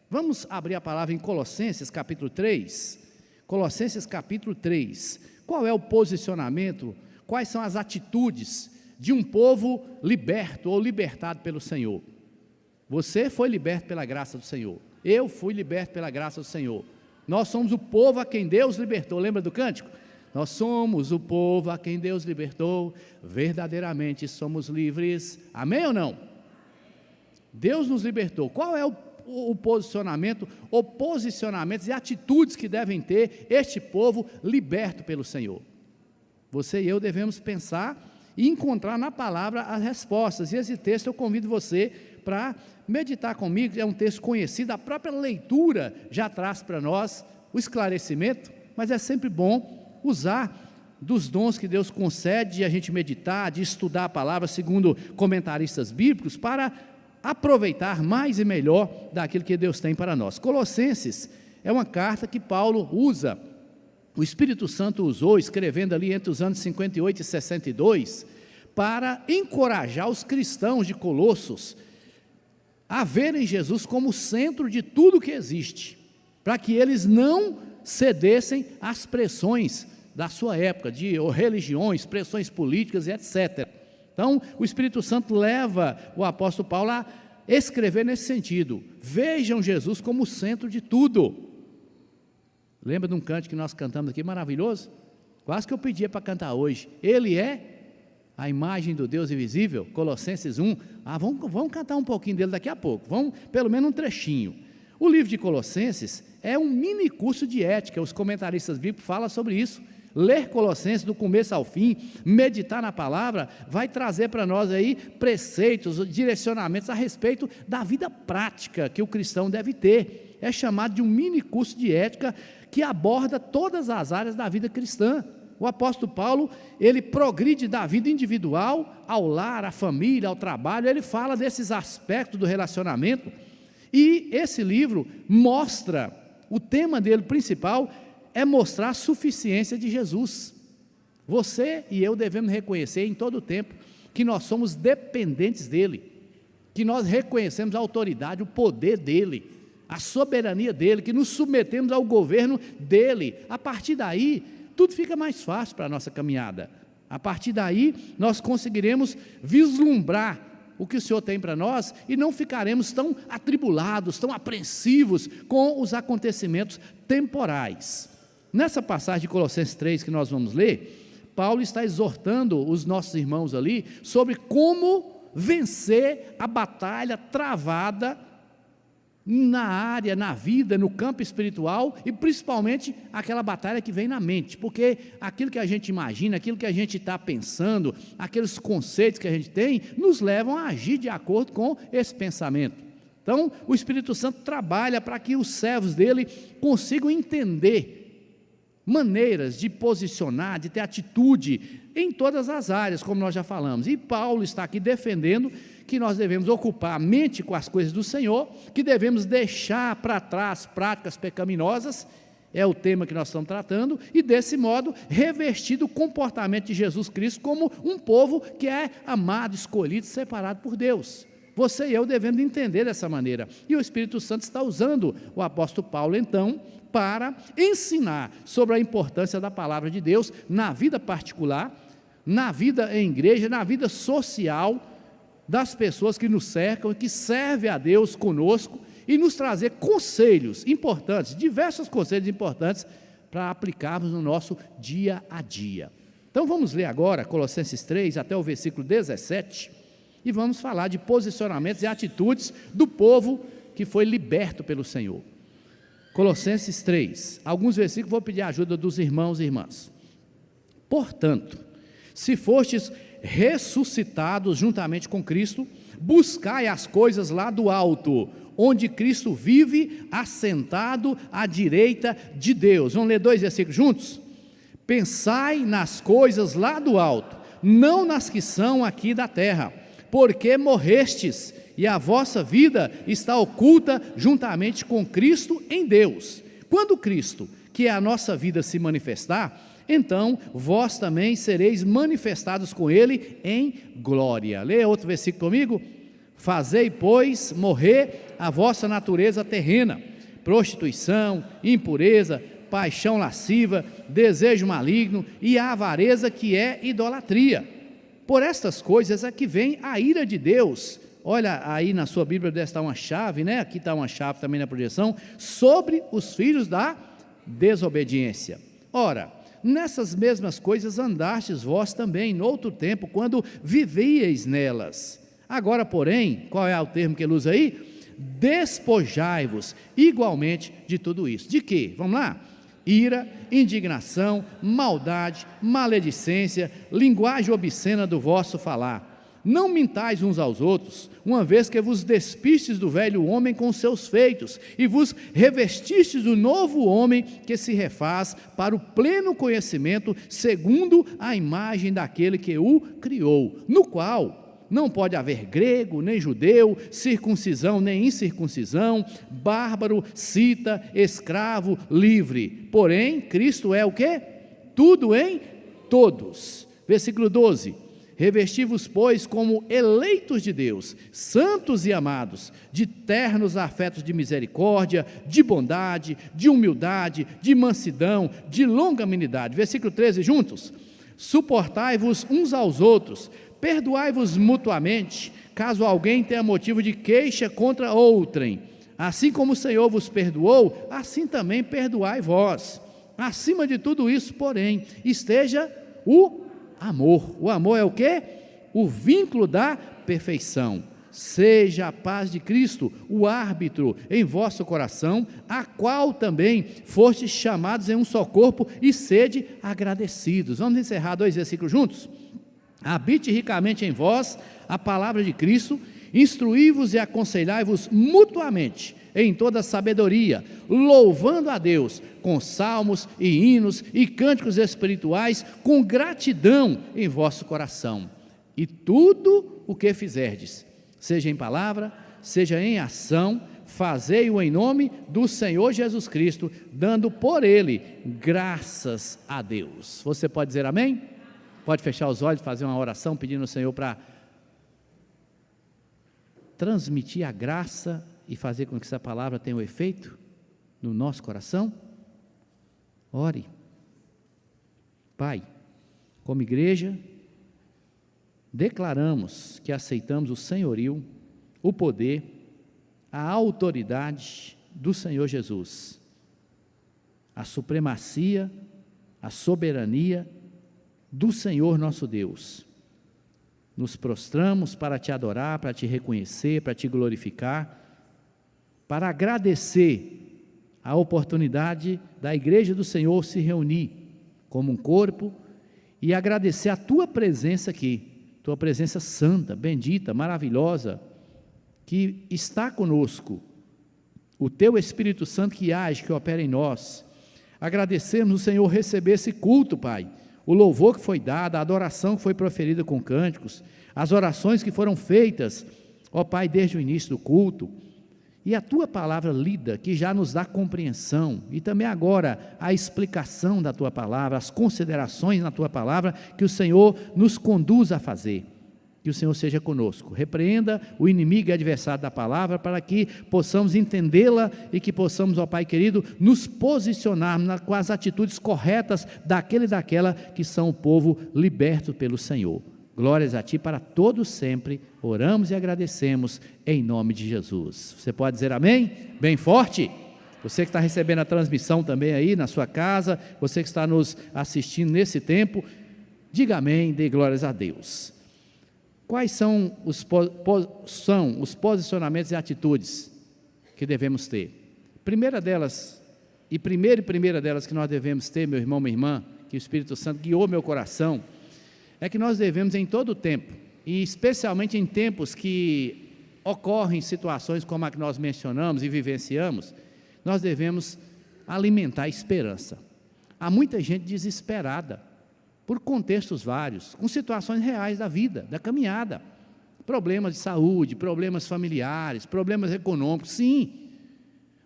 Vamos abrir a palavra em Colossenses capítulo 3. Colossenses capítulo 3. Qual é o posicionamento, quais são as atitudes de um povo liberto ou libertado pelo Senhor? Você foi liberto pela graça do Senhor. Eu fui liberto pela graça do Senhor. Nós somos o povo a quem Deus libertou. Lembra do cântico? Nós somos o povo a quem Deus libertou, verdadeiramente somos livres. Amém ou não? Deus nos libertou. Qual é o posicionamento, ou posicionamentos e atitudes que devem ter este povo liberto pelo Senhor? Você e eu devemos pensar e encontrar na palavra as respostas. E esse texto eu convido você para meditar comigo. É um texto conhecido, a própria leitura já traz para nós o esclarecimento, mas é sempre bom usar dos dons que Deus concede de a gente meditar, de estudar a palavra segundo comentaristas bíblicos, para aproveitar mais e melhor daquilo que Deus tem para nós. Colossenses é uma carta que Paulo usa, o Espírito Santo usou, escrevendo ali entre os anos 58 e 62, para encorajar os cristãos de Colossos a verem Jesus como o centro de tudo que existe, para que eles não cedessem às pressões da sua época, de religiões, pressões políticas e etc. Então, o Espírito Santo leva o apóstolo Paulo a escrever nesse sentido: vejam Jesus como o centro de tudo. Lembra de um canto que nós cantamos aqui, maravilhoso? Quase que eu pedia para cantar hoje. Ele é a imagem do Deus invisível, Colossenses 1. Vamos cantar um pouquinho dele daqui a pouco, vamos, pelo menos um trechinho. O livro de Colossenses é um mini curso de ética, os comentaristas bíblicos falam sobre isso. Ler Colossenses do começo ao fim, meditar na palavra, vai trazer para nós aí preceitos, direcionamentos a respeito da vida prática que o cristão deve ter. É chamado de um mini curso de ética que aborda todas as áreas da vida cristã. O apóstolo Paulo, ele progride da vida individual ao lar, à família, ao trabalho. Ele fala desses aspectos do relacionamento, e esse livro mostra, o tema dele principal é mostrar a suficiência de Jesus. Você e eu devemos reconhecer em todo o tempo que nós somos dependentes dele, que nós reconhecemos a autoridade, o poder dele, a soberania dele, que nos submetemos ao governo dele. A partir daí, tudo fica mais fácil para a nossa caminhada. A partir daí, nós conseguiremos vislumbrar o que o Senhor tem para nós e não ficaremos tão atribulados, tão apreensivos com os acontecimentos temporais. Nessa passagem de Colossenses 3 que nós vamos ler, Paulo está exortando os nossos irmãos ali sobre como vencer a batalha travada na área, na vida, no campo espiritual, e principalmente aquela batalha que vem na mente, porque aquilo que a gente imagina, aquilo que a gente está pensando, aqueles conceitos que a gente tem, nos levam a agir de acordo com esse pensamento. Então, o Espírito Santo trabalha para que os servos dele consigam entender maneiras de posicionar, de ter atitude em todas as áreas, como nós já falamos. E Paulo está aqui defendendo que nós devemos ocupar a mente com as coisas do Senhor, que devemos deixar para trás práticas pecaminosas, é o tema que nós estamos tratando, e desse modo revestir o comportamento de Jesus Cristo como um povo que é amado, escolhido, separado por Deus. Você e eu devemos entender dessa maneira, e o Espírito Santo está usando o apóstolo Paulo então para ensinar sobre a importância da palavra de Deus na vida particular, na vida em igreja, na vida social das pessoas que nos cercam, que servem a Deus conosco, e nos trazer conselhos importantes, diversos conselhos importantes para aplicarmos no nosso dia a dia. Então vamos ler agora Colossenses 3 até o versículo 17, e vamos falar de posicionamentos e atitudes do povo que foi liberto pelo Senhor. Colossenses 3, alguns versículos, vou pedir a ajuda dos irmãos e irmãs. Portanto, se fostes ressuscitados juntamente com Cristo, buscai as coisas lá do alto, onde Cristo vive, assentado à direita de Deus. Vamos ler 2 versículos juntos? Pensai nas coisas lá do alto, não nas que são aqui da terra, porque morrestes, e a vossa vida está oculta juntamente com Cristo em Deus. Quando Cristo, que é a nossa vida, se manifestar, então vós também sereis manifestados com Ele em glória. Leia outro versículo comigo. Fazei, pois, morrer a vossa natureza terrena, prostituição, impureza, paixão lasciva, desejo maligno e a avareza, que é idolatria. Por estas coisas é que vem a ira de Deus. Olha aí na sua Bíblia, deve estar uma chave, né? Aqui está uma chave também na projeção, sobre os filhos da desobediência. Ora, nessas mesmas coisas andastes vós também, no outro tempo, quando vivíeis nelas. Agora, porém, qual é o termo que ele usa aí? Despojai-vos igualmente de tudo isso. De quê? Vamos lá? Ira, indignação, maldade, maledicência, linguagem obscena do vosso falar. Não mintais uns aos outros, uma vez que vos despistes do velho homem com seus feitos, e vos revestistes do novo homem, que se refaz para o pleno conhecimento, segundo a imagem daquele que o criou, no qual não pode haver grego, nem judeu, circuncisão, nem incircuncisão, bárbaro, cita, escravo, livre. Porém, Cristo é o quê? Tudo em todos. Versículo 12. Revesti-vos, pois, como eleitos de Deus, santos e amados, de ternos afetos de misericórdia, de bondade, de humildade, de mansidão, de longanimidade. Versículo 13, juntos. Suportai-vos uns aos outros, perdoai-vos mutuamente, caso alguém tenha motivo de queixa contra outrem. Assim como o Senhor vos perdoou, assim também perdoai vós. Acima de tudo isso, porém, esteja o amor. O amor é o quê? O vínculo da perfeição. Seja a paz de Cristo o árbitro em vosso coração, a qual também fostes chamados em um só corpo, e sede agradecidos. Vamos encerrar 2 versículos juntos? Habite ricamente em vós a palavra de Cristo, instruí-vos e aconselhai-vos mutuamente em toda sabedoria, louvando a Deus com salmos e hinos e cânticos espirituais, com gratidão em vosso coração. E tudo o que fizerdes, seja em palavra, seja em ação, fazei-o em nome do Senhor Jesus Cristo, dando por Ele graças a Deus. Você pode dizer amém? Pode fechar os olhos, fazer uma oração pedindo ao Senhor para transmitir a graça e fazer com que essa palavra tenha um efeito no nosso coração? Ore. Pai, como igreja, declaramos que aceitamos o senhorio, o poder, a autoridade do Senhor Jesus, a supremacia, a soberania do Senhor nosso Deus. Nos prostramos para te adorar, para te reconhecer, para te glorificar, para agradecer a oportunidade da igreja do Senhor se reunir como um corpo e agradecer a tua presença aqui, tua presença santa, bendita, maravilhosa, que está conosco, o teu Espírito Santo que age, que opera em nós. Agradecemos o Senhor receber esse culto, Pai, o louvor que foi dado, a adoração que foi proferida com cânticos, as orações que foram feitas, ó Pai, desde o início do culto, e a tua palavra lida, que já nos dá compreensão, e também agora a explicação da tua palavra, as considerações na tua palavra, que o Senhor nos conduz a fazer. Que o Senhor seja conosco, repreenda o inimigo e adversário da palavra, para que possamos entendê-la e que possamos, ó Pai querido, nos posicionar com as atitudes corretas daquele e daquela que são o povo liberto pelo Senhor. Glórias a Ti para todos sempre, oramos e agradecemos em nome de Jesus. Você pode dizer amém? Bem forte. Você que está recebendo a transmissão também aí na sua casa, você que está nos assistindo nesse tempo, diga amém, dê glórias a Deus. Quais são os posicionamentos e atitudes que devemos ter? Primeira delas que nós devemos ter, meu irmão, minha irmã, que o Espírito Santo guiou meu coração, é que nós devemos em todo o tempo, e especialmente em tempos que ocorrem situações como a que nós mencionamos e vivenciamos, nós devemos alimentar a esperança. Há muita gente desesperada, por contextos vários, com situações reais da vida, da caminhada, problemas de saúde, problemas familiares, problemas econômicos, sim,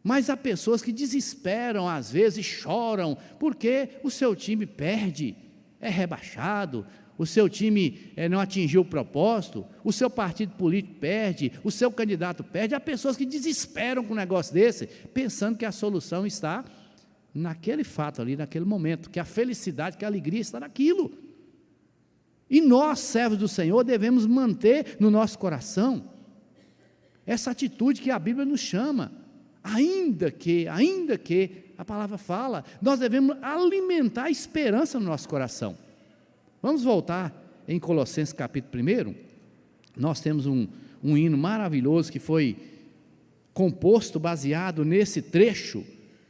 mas há pessoas que desesperam às vezes, choram, porque o seu time perde, é rebaixado, o seu time não atingiu o propósito, o seu partido político perde, o seu candidato perde. Há pessoas que desesperam com um negócio desse, pensando que a solução está naquele fato ali, naquele momento, que a felicidade, que a alegria está naquilo. E nós, servos do Senhor, devemos manter no nosso coração essa atitude que a Bíblia nos chama, ainda que a palavra fala, nós devemos alimentar a esperança no nosso coração. Vamos voltar em Colossenses capítulo 1, nós temos um hino maravilhoso que foi composto baseado nesse trecho,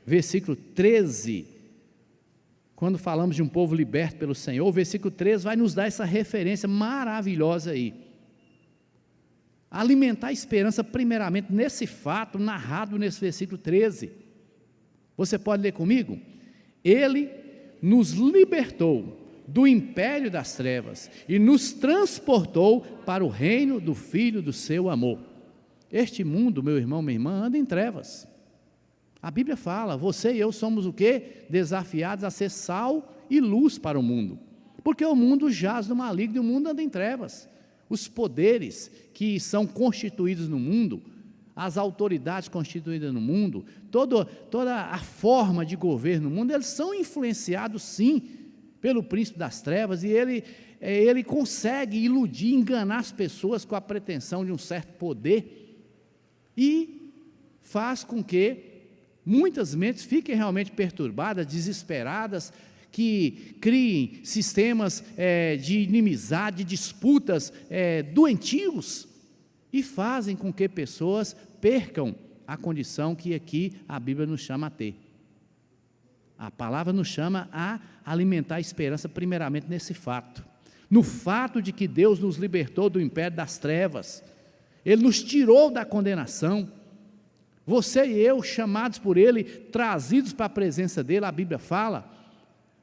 versículo 13, quando falamos de um povo liberto pelo Senhor, o versículo 13 vai nos dar essa referência maravilhosa aí. Alimentar a esperança primeiramente nesse fato narrado nesse versículo 13. Você pode ler comigo? Ele nos libertou do império das trevas e nos transportou para o reino do Filho do seu amor. Este mundo, meu irmão, minha irmã, anda em trevas. A Bíblia fala, você e eu somos o quê? Desafiados a ser sal e luz para o mundo, porque o mundo jaz no maligno e o mundo anda em trevas. Os poderes que são constituídos no mundo, as autoridades constituídas no mundo, toda a forma de governo no mundo, eles são influenciados sim pelo príncipe das trevas, e ele consegue iludir, enganar as pessoas com a pretensão de um certo poder, e faz com que muitas mentes fiquem realmente perturbadas, desesperadas, que criem sistemas de inimizade, de disputas doentios, e fazem com que pessoas percam a condição que aqui a Bíblia nos chama a ter. A palavra nos chama a alimentar a esperança primeiramente nesse fato, no fato de que Deus nos libertou do império das trevas, Ele nos tirou da condenação. Você e eu, chamados por Ele, trazidos para a presença dEle, a Bíblia fala,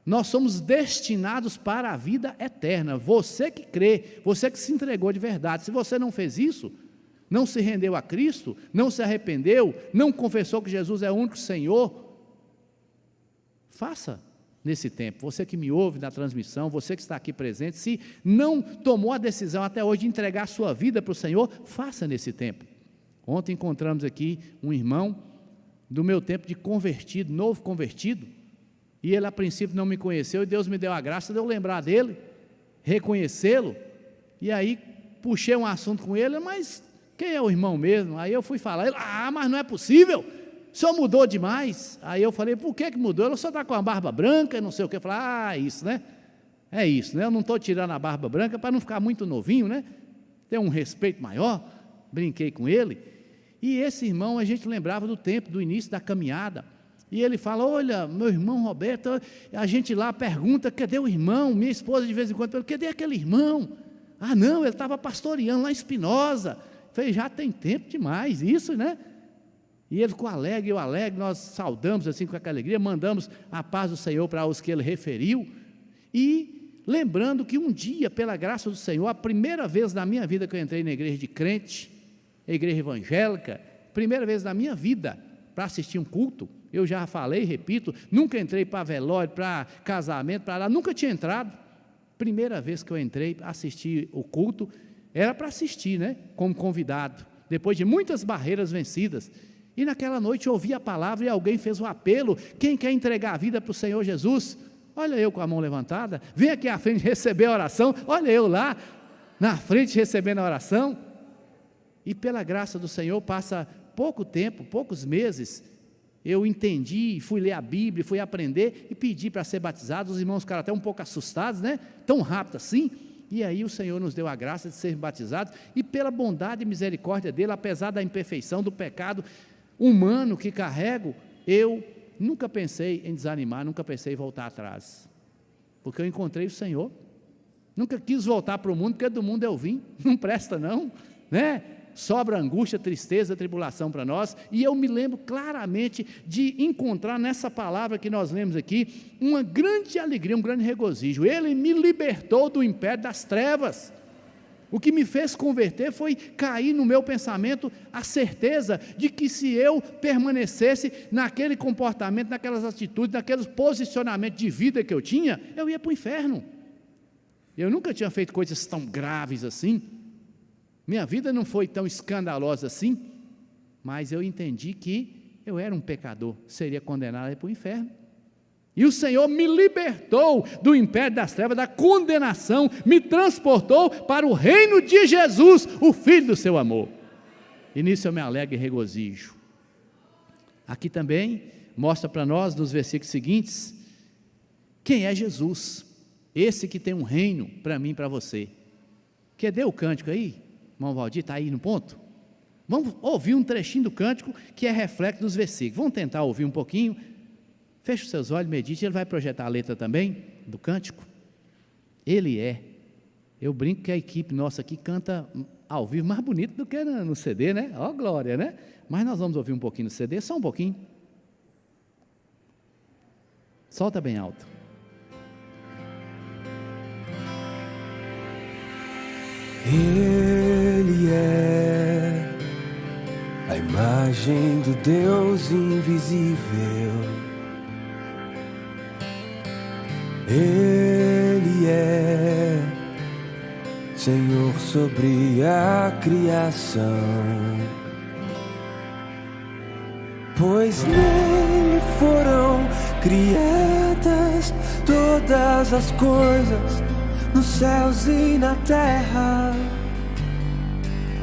nós somos destinados para a vida eterna. Você que crê, você que se entregou de verdade. Se você não fez isso, não se rendeu a Cristo, não se arrependeu, não confessou que Jesus é o único Senhor, faça nesse tempo. Você que me ouve na transmissão, você que está aqui presente, se não tomou a decisão até hoje de entregar a sua vida para o Senhor, faça nesse tempo. Ontem encontramos aqui um irmão do meu tempo de convertido, novo convertido, e ele a princípio não me conheceu, e Deus me deu a graça de eu lembrar dele, reconhecê-lo, e aí puxei um assunto com ele, mas quem é o irmão mesmo? Aí eu fui falar, ele, mas não é possível, o senhor mudou demais. Aí eu falei, por que mudou? Ele só está com a barba branca, não sei o que. Eu falei, isso, né? É isso, né? Eu não estou tirando a barba branca para não ficar muito novinho, né? Ter um respeito maior. Brinquei com ele, e esse irmão, a gente lembrava do tempo, do início da caminhada, e ele fala, olha, meu irmão Roberto, a gente lá pergunta, cadê o irmão? Minha esposa de vez em quando pergunta, cadê aquele irmão? Não, ele estava pastoreando lá em Espinosa. Falei, já tem tempo demais isso, né? E ele ficou alegre, eu alegre, nós saudamos assim com aquela alegria, mandamos a paz do Senhor para os que ele referiu, e lembrando que um dia, pela graça do Senhor, a primeira vez na minha vida que eu entrei na igreja de crente, igreja evangélica, primeira vez na minha vida, para assistir um culto, eu já falei, repito, nunca entrei para velório, para casamento, para lá, nunca tinha entrado. Primeira vez que eu entrei para assistir o culto, era para assistir, né, como convidado, depois de muitas barreiras vencidas, e naquela noite eu ouvi a palavra e alguém fez um apelo, quem quer entregar a vida para o Senhor Jesus? Olha eu com a mão levantada, vem aqui à frente receber a oração, olha eu lá, na frente recebendo a oração, e pela graça do Senhor, passa pouco tempo, poucos meses, eu entendi, fui ler a Bíblia, fui aprender e pedi para ser batizado. Os irmãos ficaram até um pouco assustados, né? Tão rápido assim. E aí o Senhor nos deu a graça de ser batizados, e pela bondade e misericórdia dele, apesar da imperfeição, do pecado humano que carrego, eu nunca pensei em desanimar, nunca pensei em voltar atrás, porque eu encontrei o Senhor. Nunca quis voltar para o mundo, porque do mundo eu vim, não presta não, né? Sobra angústia, tristeza, tribulação para nós, e eu me lembro claramente de encontrar nessa palavra que nós lemos aqui, uma grande alegria, um grande regozijo. Ele me libertou do império das trevas. O que me fez converter foi cair no meu pensamento a certeza de que se eu permanecesse naquele comportamento, naquelas atitudes, naqueles posicionamentos de vida que eu tinha, eu ia para o inferno. Eu nunca tinha feito coisas tão graves assim. Minha vida não foi tão escandalosa assim. Mas eu entendi que eu era um pecador, seria condenado para o inferno. E o Senhor me libertou do império das trevas, da condenação, me transportou para o reino de Jesus, o Filho do seu amor. E nisso eu me alegro e regozijo. Aqui também mostra para nós, nos versículos seguintes, quem é Jesus, esse que tem um reino para mim e para você. Quer ver o cântico aí? Irmão Valdir, está aí no ponto? Vamos ouvir um trechinho do cântico que é reflexo dos versículos. Vamos tentar ouvir um pouquinho. Feche os seus olhos, medite. Ele vai projetar a letra também do cântico. Ele é. Eu brinco que a equipe nossa aqui canta ao vivo mais bonito do que no CD, né? Ó, glória, né? Mas nós vamos ouvir um pouquinho no CD, só um pouquinho. Solta bem alto. Ele é a imagem do Deus invisível. Ele é Senhor sobre a criação, pois nele foram criadas todas as coisas, nos céus e na terra.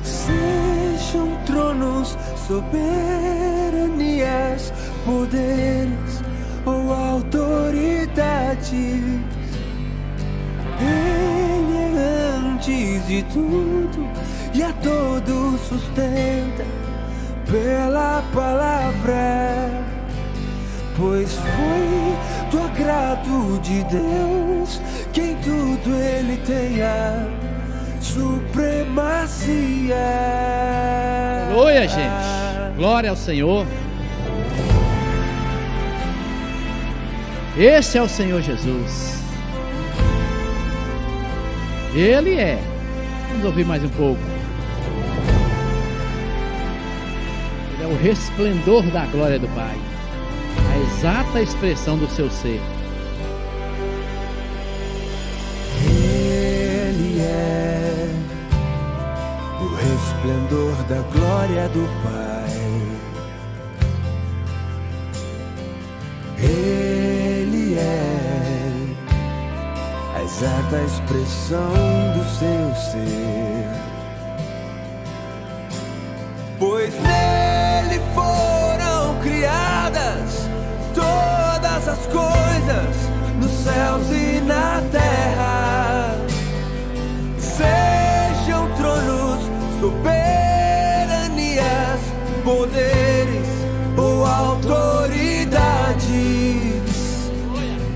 Sejam tronos, soberanias, poderes ou autoridade, Ele é antes de tudo e a todos sustenta pela palavra, pois foi do agrado de Deus que em tudo Ele tenha supremacia. Aleluia, gente, glória ao Senhor. Esse é o Senhor Jesus. Ele é. Vamos ouvir mais um pouco. Ele é o resplendor da glória do Pai, a exata expressão do seu ser. Ele é o resplendor da glória do Pai. Ele é a exata expressão do seu ser, pois nele foram criadas todas as coisas, nos céus e na terra. Sejam tronos, soberanias, poderes ou autoridades,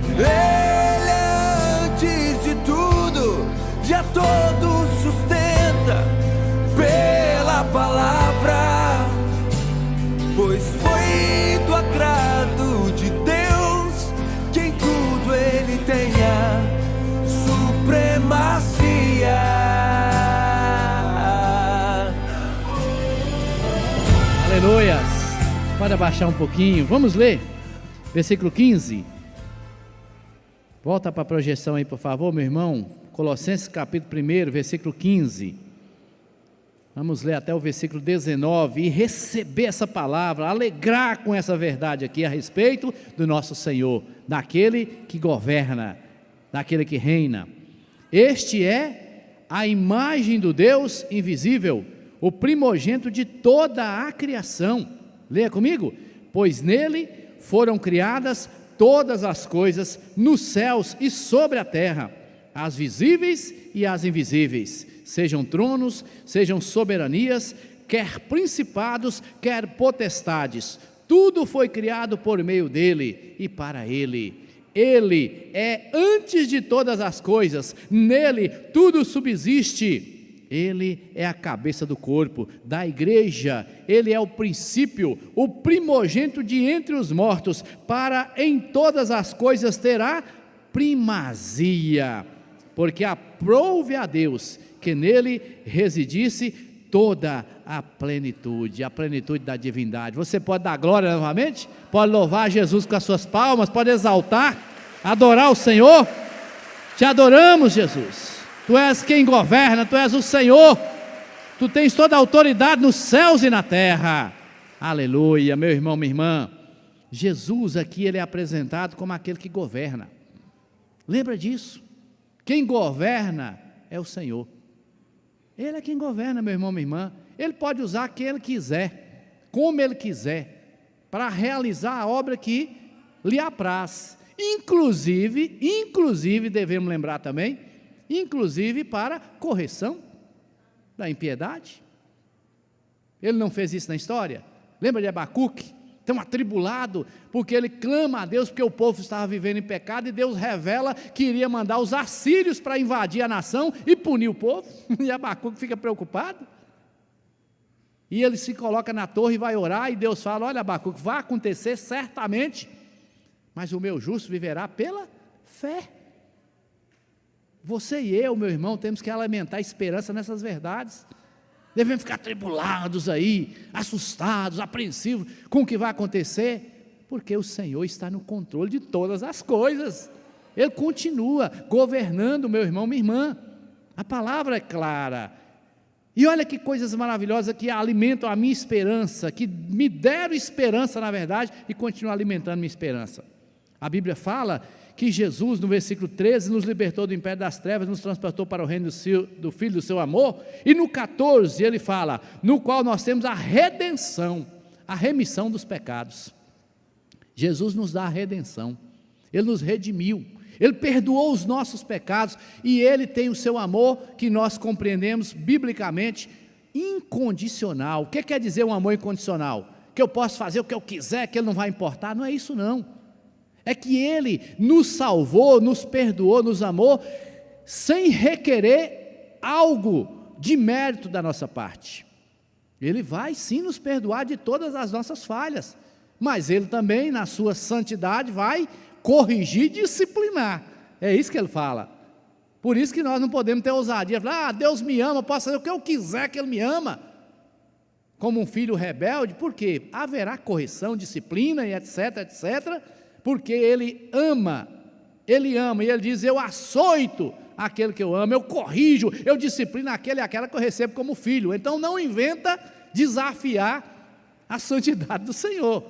Ele é antes de tudo e a todos sustenta pela palavra, pois foi do agrado de Deus que em tudo Ele tenha supremacia. Aleluias. Pode abaixar um pouquinho. Vamos ler. Versículo 15. Volta para a projeção aí, por favor, meu irmão. Colossenses capítulo 1, versículo 15. Vamos ler até o versículo 19 e receber essa palavra, alegrar com essa verdade aqui a respeito do nosso Senhor, daquele que governa, daquele que reina. Este é a imagem do Deus invisível, o primogênito de toda a criação. Leia comigo. Pois nele foram criadas todas as coisas nos céus e sobre a terra, as visíveis e as invisíveis, sejam tronos, sejam soberanias, quer principados, quer potestades, tudo foi criado por meio dele e para ele. Ele é antes de todas as coisas, nele tudo subsiste. Ele é a cabeça do corpo, da igreja. Ele é o princípio, o primogênito de entre os mortos, para em todas as coisas ter a primazia, porque aprouve a Deus que nele residisse toda a plenitude da divindade. Você pode dar glória novamente? Pode louvar Jesus com as suas palmas, pode exaltar, adorar o Senhor. Te adoramos, Jesus. Tu és quem governa, Tu és o Senhor. Tu tens toda a autoridade nos céus e na terra. Aleluia, meu irmão, minha irmã. Jesus aqui, ele é apresentado como aquele que governa. Lembra disso? Quem governa é o Senhor. Ele é quem governa, meu irmão, minha irmã. Ele pode usar quem Ele quiser, como Ele quiser, para realizar a obra que lhe apraz. Inclusive, devemos lembrar também, inclusive para correção da impiedade. Ele não fez isso na história? Lembra de Abacuque? Tão atribulado, porque ele clama a Deus, porque o povo estava vivendo em pecado, e Deus revela que iria mandar os assírios para invadir a nação e punir o povo, e Abacuque fica preocupado, e ele se coloca na torre e vai orar, e Deus fala: olha, Abacuque, vai acontecer certamente, mas o meu justo viverá pela fé. Você e eu, meu irmão, temos que alimentar esperança nessas verdades. Devemos ficar atribulados aí, assustados, apreensivos com o que vai acontecer, porque o Senhor está no controle de todas as coisas. Ele continua governando, meu irmão, minha irmã. A palavra é clara. E olha que coisas maravilhosas que alimentam a minha esperança, que me deram esperança, na verdade, e continuam alimentando minha esperança. A Bíblia fala que Jesus, no versículo 13, nos libertou do império das trevas, nos transportou para o reino do Filho do seu amor, e no 14 ele fala, no qual nós temos a redenção, a remissão dos pecados. Jesus nos dá a redenção, Ele nos redimiu, Ele perdoou os nossos pecados, e Ele tem o seu amor, que nós compreendemos biblicamente, incondicional. O que quer dizer um amor incondicional? Que eu posso fazer o que eu quiser, que Ele não vai importar? Não é isso não. É que Ele nos salvou, nos perdoou, nos amou, sem requerer algo de mérito da nossa parte. Ele vai sim nos perdoar de todas as nossas falhas, mas Ele também, na sua santidade, vai corrigir e disciplinar. É isso que Ele fala. Por isso que nós não podemos ter ousadia, falar: Deus me ama, eu posso fazer o que eu quiser que Ele me ama. Como um filho rebelde, por quê? Haverá correção, disciplina e etc, etc, porque Ele ama, e Ele diz: eu açoito aquele que eu amo, eu corrijo, eu disciplino aquele e aquela que eu recebo como filho. Então não inventa desafiar a santidade do Senhor.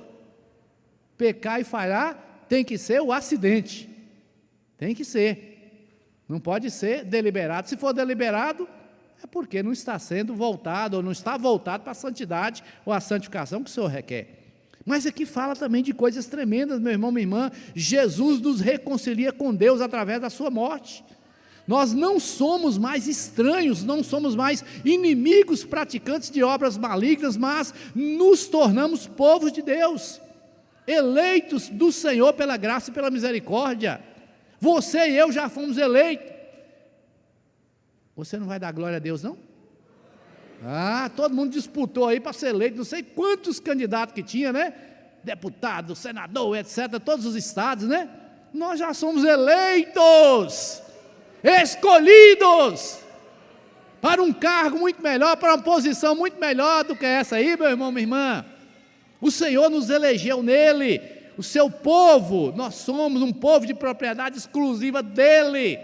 Pecar e falhar tem que ser o acidente, tem que ser, não pode ser deliberado. Se for deliberado, é porque não está sendo voltado, ou não está voltado para a santidade ou a santificação que o Senhor requer. Mas aqui fala também de coisas tremendas, meu irmão, minha irmã. Jesus nos reconcilia com Deus através da sua morte. Nós não somos mais estranhos, não somos mais inimigos praticantes de obras malignas, mas nos tornamos povos de Deus, eleitos do Senhor pela graça e pela misericórdia. Você e eu já fomos eleitos. Você não vai dar glória a Deus, não? Todo mundo disputou aí para ser eleito, não sei quantos candidatos que tinha, né? Deputado, senador, etc., todos os estados, né? Nós já somos eleitos, escolhidos para um cargo muito melhor, para uma posição muito melhor do que essa aí, meu irmão, minha irmã. O Senhor nos elegeu nele, o seu povo. Nós somos um povo de propriedade exclusiva dele.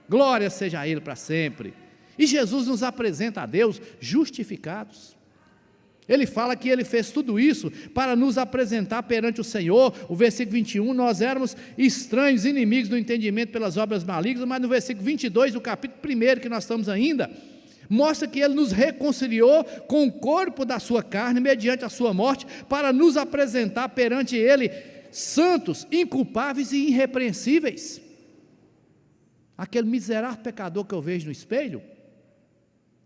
Glória seja a Ele para sempre. E Jesus nos apresenta a Deus justificados. Ele fala que Ele fez tudo isso para nos apresentar perante o Senhor. O versículo 21, nós éramos estranhos, inimigos do entendimento pelas obras malignas, mas no versículo 22 do capítulo 1 que nós estamos ainda, mostra que Ele nos reconciliou com o corpo da sua carne, mediante a sua morte, para nos apresentar perante Ele santos, inculpáveis e irrepreensíveis. Aquele miserável pecador que eu vejo no espelho,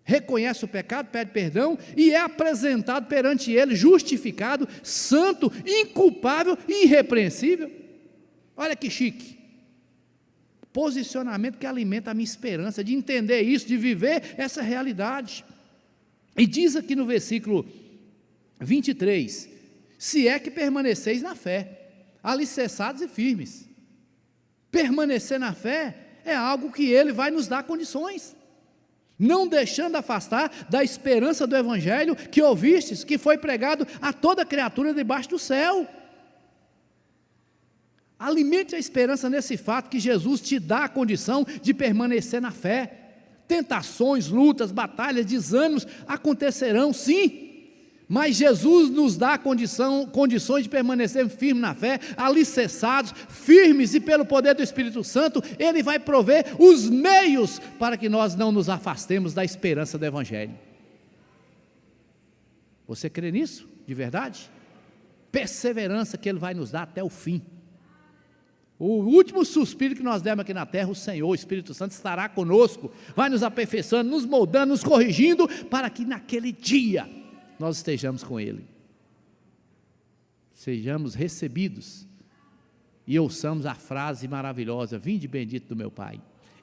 reconhece o pecado, pede perdão e é apresentado perante Ele, justificado, santo, inculpável e irrepreensível. Olha que chique. Posicionamento que alimenta a minha esperança, de entender isso, de viver essa realidade. E diz aqui no versículo 23, se é que permaneceis na fé, alicerçados e firmes. Permanecer na fé é algo que Ele vai nos dar condições, não deixando afastar da esperança do Evangelho que ouvistes, que foi pregado a toda criatura debaixo do céu. Alimente a esperança nesse fato que Jesus te dá a condição de permanecer na fé. Tentações, lutas, batalhas, desânimos acontecerão sim, mas Jesus nos dá condições de permanecer firmes na fé, alicerçados, firmes, e pelo poder do Espírito Santo, Ele vai prover os meios para que nós não nos afastemos da esperança do Evangelho. Você crê nisso, de verdade? Perseverança que Ele vai nos dar até o fim. O último suspiro que nós demos aqui na terra, o Senhor, o Espírito Santo estará conosco, vai nos aperfeiçoando, nos moldando, nos corrigindo, para que naquele dia nós estejamos com Ele, sejamos recebidos e ouçamos a frase maravilhosa: vinde bendito do meu Pai,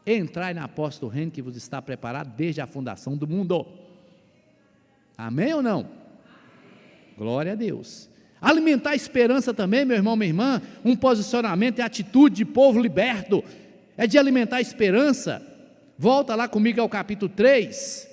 entrai na posse do reino que vos está preparado desde a fundação do mundo. Amém ou não? Amém. Glória a Deus. Alimentar a esperança também, meu irmão, minha irmã, um posicionamento e atitude de povo liberto, é de alimentar a esperança. Volta lá comigo ao capítulo 3,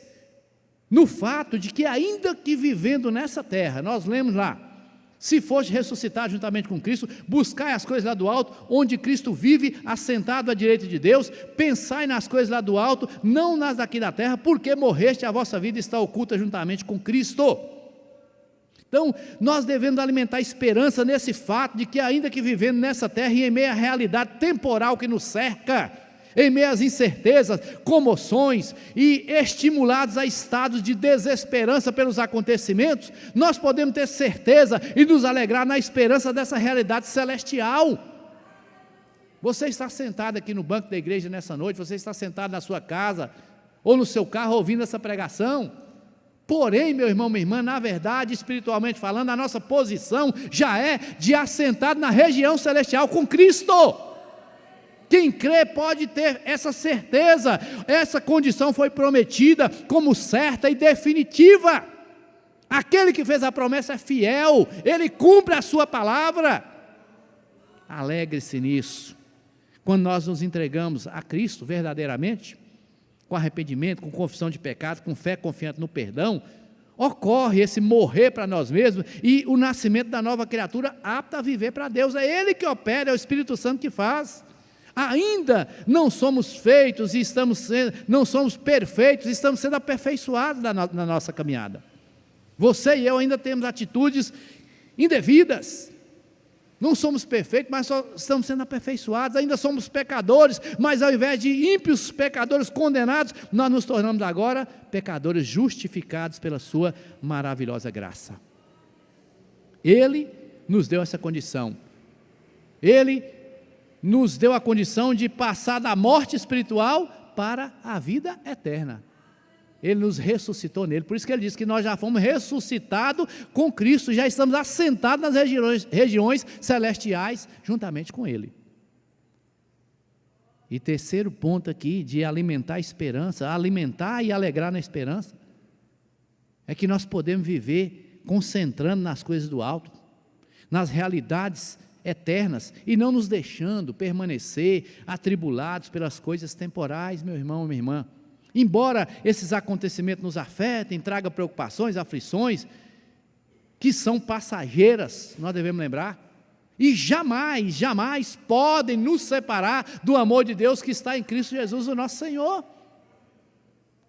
no fato de que ainda que vivendo nessa terra, nós lemos lá, se foste ressuscitar juntamente com Cristo, buscai as coisas lá do alto, onde Cristo vive, assentado à direita de Deus, pensai nas coisas lá do alto, não nas daqui da terra, porque morreste, a vossa vida está oculta juntamente com Cristo. Então, nós devemos alimentar esperança nesse fato de que ainda que vivendo nessa terra e em meio à realidade temporal que nos cerca, em meio às incertezas, comoções e estimulados a estados de desesperança pelos acontecimentos, nós podemos ter certeza e nos alegrar na esperança dessa realidade celestial. Você está sentado aqui no banco da igreja nessa noite, você está sentado na sua casa ou no seu carro ouvindo essa pregação. Porém, meu irmão, minha irmã, na verdade, espiritualmente falando, a nossa posição já é de assentado na região celestial com Cristo. Quem crê pode ter essa certeza, essa condição foi prometida como certa e definitiva. Aquele que fez a promessa é fiel, ele cumpre a sua palavra. Alegre-se nisso. Quando nós nos entregamos a Cristo verdadeiramente, com arrependimento, com confissão de pecado, com fé confiante no perdão, ocorre esse morrer para nós mesmos e o nascimento da nova criatura apta a viver para Deus. É Ele que opera, é o Espírito Santo que faz. Ainda não somos feitos e não somos perfeitos, estamos sendo aperfeiçoados na nossa caminhada. Você e eu ainda temos atitudes indevidas. Não somos perfeitos, mas só estamos sendo aperfeiçoados. Ainda somos pecadores, mas ao invés de ímpios pecadores condenados, nós nos tornamos agora pecadores justificados pela sua maravilhosa graça. Ele nos deu essa condição. Ele nos deu a condição de passar da morte espiritual para a vida eterna. Ele nos ressuscitou nele, por isso que ele diz que nós já fomos ressuscitados com Cristo, já estamos assentados nas regiões celestiais, juntamente com Ele. E terceiro ponto aqui, de alimentar a esperança, alimentar e alegrar na esperança, é que nós podemos viver concentrando nas coisas do alto, nas realidades eternas, e não nos deixando permanecer atribulados pelas coisas temporais, meu irmão, minha irmã. Embora esses acontecimentos nos afetem, tragam preocupações, aflições, que são passageiras, nós devemos lembrar, e jamais, jamais podem nos separar do amor de Deus que está em Cristo Jesus, o nosso Senhor.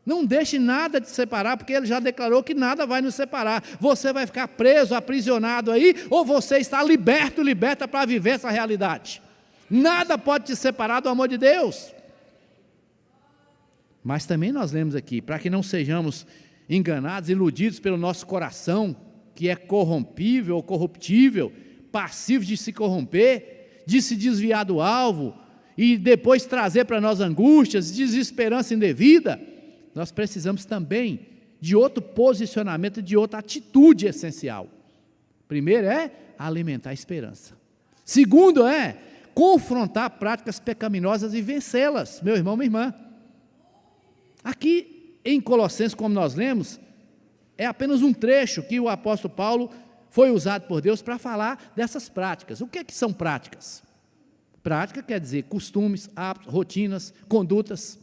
Não deixe nada de separar, porque Ele já declarou que nada vai nos separar. Você vai ficar preso, aprisionado aí, ou você está liberto, liberta para viver essa realidade. Nada pode te separar do amor de Deus. Mas também nós lemos aqui, para que não sejamos enganados, iludidos pelo nosso coração, que é corrompível ou corruptível, passivo de se corromper, de se desviar do alvo, e depois trazer para nós angústias, desesperança indevida, nós precisamos também de outro posicionamento, de outra atitude essencial. Primeiro é alimentar a esperança. Segundo é confrontar práticas pecaminosas e vencê-las, meu irmão, minha irmã. Aqui em Colossenses, como nós lemos, é apenas um trecho que o apóstolo Paulo foi usado por Deus para falar dessas práticas. O que é que são práticas? Prática quer dizer costumes, hábitos, rotinas, condutas.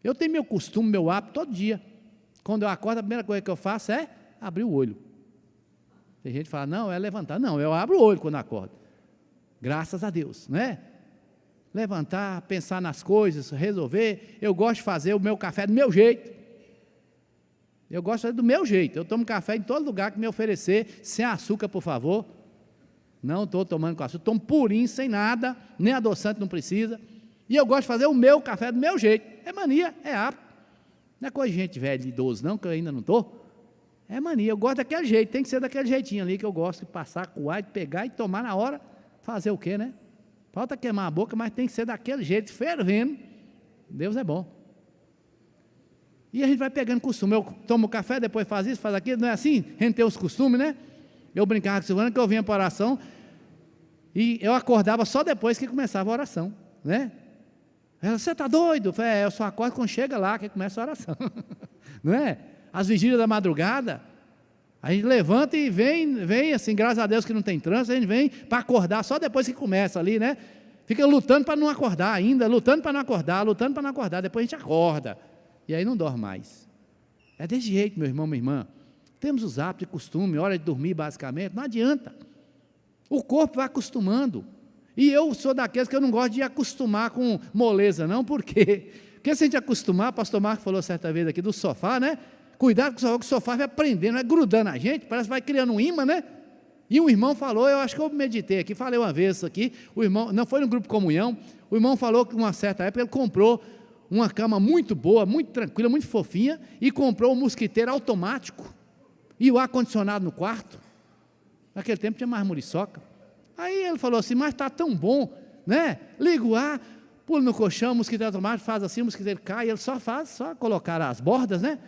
Eu tenho meu costume, meu hábito todo dia. Quando eu acordo, a primeira coisa que eu faço é abrir o olho. Tem gente que fala, não, é levantar. Não, eu abro o olho quando acordo. Graças a Deus, né? Levantar, pensar nas coisas, resolver. Eu gosto de fazer o meu café do meu jeito. Eu gosto de fazer do meu jeito. Eu tomo café em todo lugar que me oferecer, sem açúcar, por favor. Não estou tomando com açúcar, tomo purinho, sem nada, nem adoçante não precisa. E eu gosto de fazer o meu café do meu jeito. É mania, é hábito. Não é coisa de gente velha, de idoso não, que eu ainda não estou. É mania, eu gosto daquele jeito, tem que ser daquele jeitinho ali que eu gosto de passar, coar, de pegar e tomar na hora. Fazer o quê, né? Falta queimar a boca, mas tem que ser daquele jeito, fervendo. Deus é bom. E a gente vai pegando costume. Eu tomo café, depois faz isso, faz aquilo, não é assim? A gente tem os costumes, né? Eu brincava com a Silvana que eu vinha para a oração e eu acordava só depois que começava a oração, né? Ela, você está doido? Eu falei, eu só acordo quando chega lá que começa a oração. Não é? As vigílias da madrugada, a gente levanta e vem assim, graças a Deus que não tem trânsito, a gente vem para acordar só depois que começa ali, né? Fica lutando para não acordar ainda, lutando para não acordar, depois a gente acorda, e aí não dorme mais. É desse jeito, meu irmão, minha irmã. Temos os hábitos e costume, hora de dormir basicamente, não adianta. O corpo vai acostumando. E eu sou daqueles que eu não gosto de acostumar com moleza, não, por quê? Porque se a gente acostumar, o pastor Marco falou certa vez aqui do sofá, né? Cuidado com o sofá vai prendendo, vai grudando a gente, parece que vai criando um imã, né? E um irmão falou, eu acho que eu meditei aqui, falei uma vez isso aqui, o irmão, não foi no grupo comunhão, o irmão falou que uma certa época ele comprou uma cama muito boa, muito tranquila, muito fofinha, e comprou um mosquiteiro automático, e o ar-condicionado no quarto. Naquele tempo tinha mais muriçoca. Aí ele falou assim, mas está tão bom, né? Liga o ar, pula no colchão, o mosquiteiro automático, faz assim, o mosquiteiro cai, ele só colocar as bordas, né?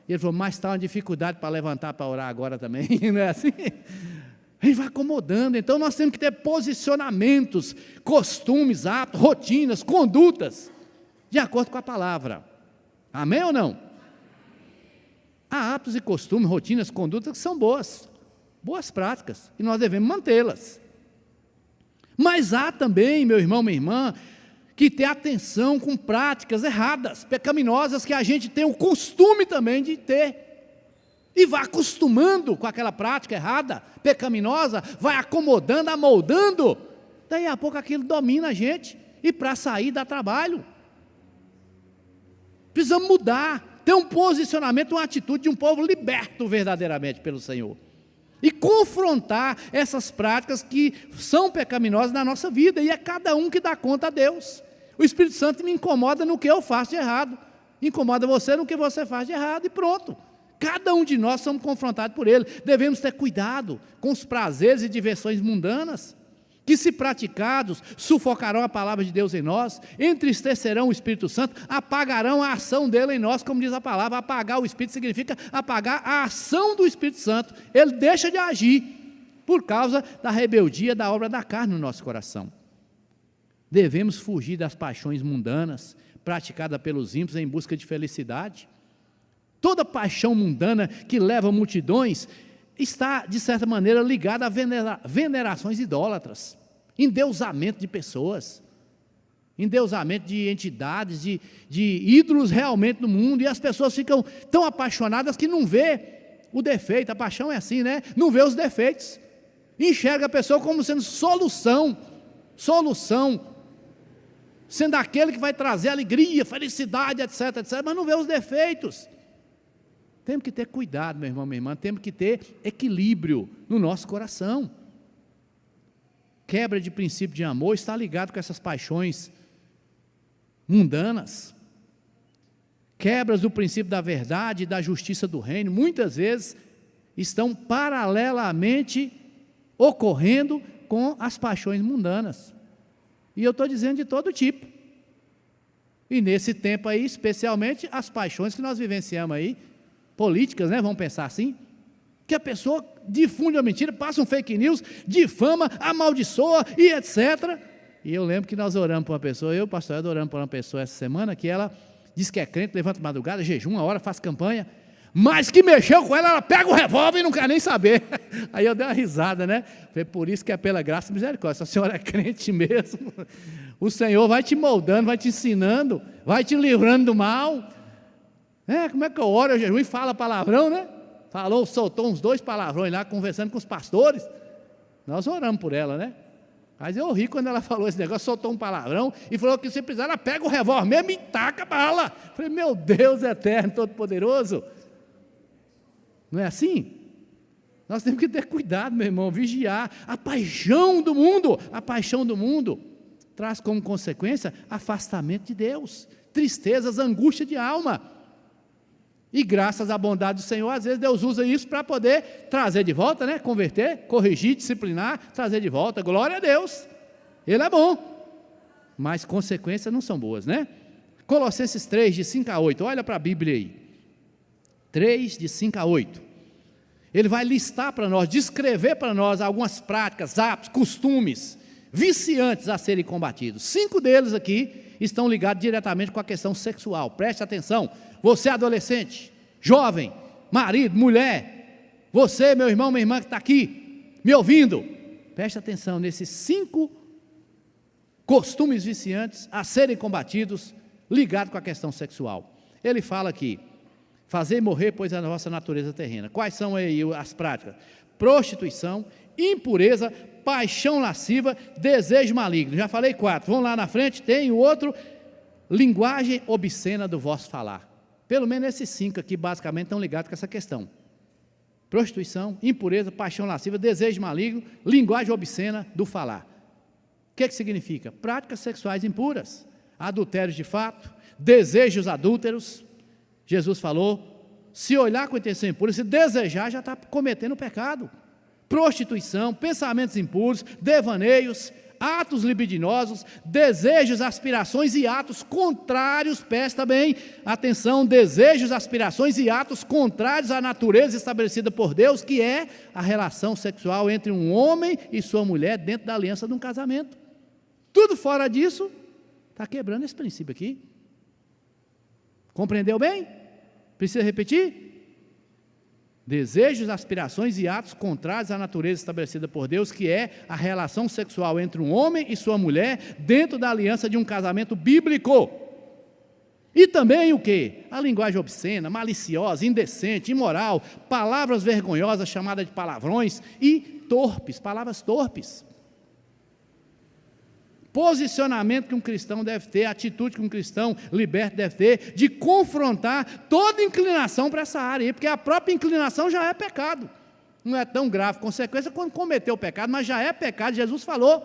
E ele falou, mas está uma dificuldade para levantar para orar agora também, não é assim? A gente vai acomodando, então nós temos que ter posicionamentos, costumes, hábitos, rotinas, condutas, de acordo com a palavra. Amém ou não? Há hábitos e costumes, rotinas, condutas que são boas práticas, e nós devemos mantê-las. Mas há também, meu irmão, minha irmã, que ter atenção com práticas erradas, pecaminosas, que a gente tem o costume também de ter, e vai acostumando com aquela prática errada, pecaminosa, vai acomodando, amoldando, daí a pouco aquilo domina a gente, e para sair dá trabalho. Precisamos mudar, ter um posicionamento, uma atitude de um povo liberto verdadeiramente pelo Senhor, e confrontar essas práticas que são pecaminosas na nossa vida, e é cada um que dá conta a Deus. O Espírito Santo me incomoda no que eu faço de errado, incomoda você no que você faz de errado, e pronto. Cada um de nós somos confrontados por ele. Devemos ter cuidado com os prazeres e diversões mundanas, que se praticados, sufocarão a palavra de Deus em nós, entristecerão o Espírito Santo, apagarão a ação dele em nós, como diz a palavra. Apagar o Espírito significa apagar a ação do Espírito Santo. Ele deixa de agir, por causa da rebeldia da obra da carne no nosso coração. Devemos fugir das paixões mundanas, praticadas pelos ímpios em busca de felicidade. Toda paixão mundana que leva multidões está, de certa maneira, ligada a venerações idólatras, endeusamento de pessoas, endeusamento de entidades, de ídolos realmente no mundo, e as pessoas ficam tão apaixonadas que não vê o defeito. A paixão é assim, né? Não vê os defeitos, enxerga a pessoa como sendo solução, sendo aquele que vai trazer alegria, felicidade, etc, mas não vê os defeitos. Temos que ter cuidado, meu irmão, minha irmã, temos que ter equilíbrio no nosso coração. Quebra de princípio de amor está ligado com essas paixões mundanas. Quebras do princípio da verdade e da justiça do reino, muitas vezes estão paralelamente ocorrendo com as paixões mundanas. E eu estou dizendo de todo tipo. E nesse tempo aí, especialmente, as paixões que nós vivenciamos aí, políticas, né? Vamos pensar assim, que a pessoa difunde a mentira, passa um fake news, difama, amaldiçoa e etc. E eu lembro que nós oramos por uma pessoa, eu, pastor Ed, oramos por uma pessoa essa semana, que ela diz que é crente, levanta madrugada, jejum uma hora, faz campanha, mas que mexeu com ela pega o revólver e não quer nem saber. Aí eu dei uma risada, né? Falei, por isso que é pela graça e misericórdia, se a senhora é crente mesmo, o Senhor vai te moldando, vai te ensinando, vai te livrando do mal. Como é que eu oro, eu jejum e fala palavrão, né? Soltou uns 2 palavrões lá, conversando com os pastores. Nós oramos por ela, né? Mas eu ri quando ela falou esse negócio, soltou um palavrão e falou que se precisar, ela pega o revólver mesmo e taca a bala. Falei, meu Deus eterno, todo-poderoso. Não é assim? Nós temos que ter cuidado, meu irmão, vigiar. A paixão do mundo traz como consequência afastamento de Deus, tristezas, angústia de alma. E graças à bondade do Senhor, às vezes Deus usa isso para poder trazer de volta, né? Converter, corrigir, disciplinar, trazer de volta. Glória a Deus, Ele é bom, mas consequências não são boas, né? Colossenses 3, de 5 a 8, olha para a Bíblia aí, 3, de 5 a 8, ele vai listar para nós, descrever para nós algumas práticas, hábitos, costumes, viciantes a serem combatidos. 5 deles aqui estão ligados diretamente com a questão sexual, preste atenção. Você adolescente, jovem, marido, mulher, você, meu irmão, minha irmã que está aqui, me ouvindo, preste atenção nesses 5 costumes viciantes a serem combatidos, ligados com a questão sexual. Ele fala aqui, fazer morrer, pois, a nossa natureza terrena. Quais são aí as práticas? Prostituição, impureza, paixão lasciva, desejo maligno. Já falei 4, vamos lá na frente, tem o outro, linguagem obscena do vosso falar. Pelo menos esses 5 aqui, basicamente, estão ligados com essa questão. Prostituição, impureza, paixão lasciva, desejo maligno, linguagem obscena do falar. O que significa? Práticas sexuais impuras, adultérios de fato, desejos adúlteros. Jesus falou, se olhar com intenção impura, se desejar, já está cometendo pecado. Prostituição, pensamentos impuros, devaneios, atos libidinosos, desejos, aspirações e atos contrários, presta bem atenção, desejos, aspirações e atos contrários à natureza estabelecida por Deus, que é a relação sexual entre um homem e sua mulher dentro da aliança de um casamento. Tudo fora disso, está quebrando esse princípio aqui. Compreendeu bem? Precisa repetir? Desejos, aspirações e atos contrários à natureza estabelecida por Deus, que é a relação sexual entre um homem e sua mulher, dentro da aliança de um casamento bíblico. E também o quê? A linguagem obscena, maliciosa, indecente, imoral, palavras vergonhosas, chamadas de palavrões, e torpes, palavras torpes. Posicionamento que um cristão deve ter, atitude que um cristão liberto deve ter, de confrontar toda inclinação para essa área, porque a própria inclinação já é pecado, não é tão grave consequência quando cometeu o pecado, mas já é pecado. Jesus falou,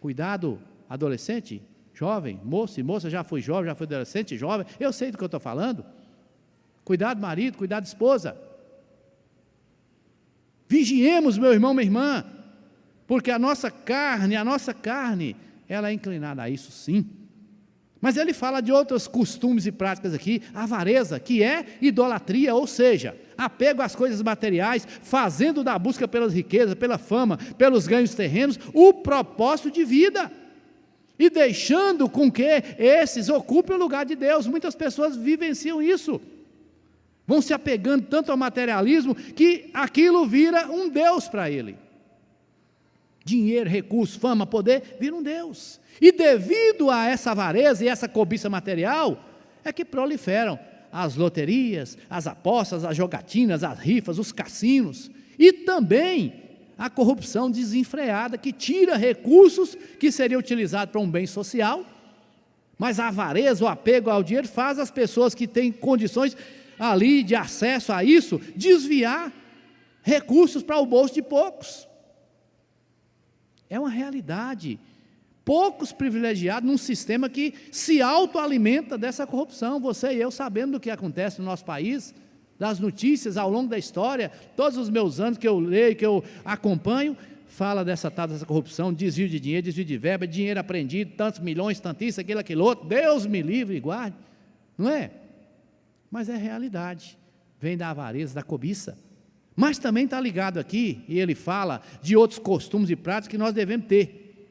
cuidado adolescente, jovem, moço e moça, já fui jovem, já fui adolescente, jovem, eu sei do que eu estou falando, cuidado marido, cuidado esposa, vigiemos meu irmão, minha irmã, porque a nossa carne, ela é inclinada a isso sim. Mas ele fala de outros costumes e práticas aqui, avareza, que é idolatria, ou seja, apego às coisas materiais, fazendo da busca pelas riquezas, pela fama, pelos ganhos terrenos, o propósito de vida, e deixando com que esses ocupem o lugar de Deus. Muitas pessoas vivenciam isso, vão se apegando tanto ao materialismo, que aquilo vira um Deus para ele. Dinheiro, recurso, fama, poder, vira um Deus. E devido a essa avareza e essa cobiça material, é que proliferam as loterias, as apostas, as jogatinas, as rifas, os cassinos, e também a corrupção desenfreada, que tira recursos que seriam utilizados para um bem social, mas a avareza, o apego ao dinheiro, faz as pessoas que têm condições ali de acesso a isso, desviar recursos para o bolso de poucos. É uma realidade. Poucos privilegiados num sistema que se autoalimenta dessa corrupção. Você e eu sabendo do que acontece no nosso país, das notícias ao longo da história, todos os meus anos que eu leio, que eu acompanho, fala dessa corrupção, desvio de dinheiro, desvio de verba, dinheiro apreendido, tantos milhões, tanto isso, aquilo outro, Deus me livre e guarde, não é? Mas é realidade, vem da avareza, da cobiça. Mas também está ligado aqui, e ele fala de outros costumes e práticas que nós devemos ter,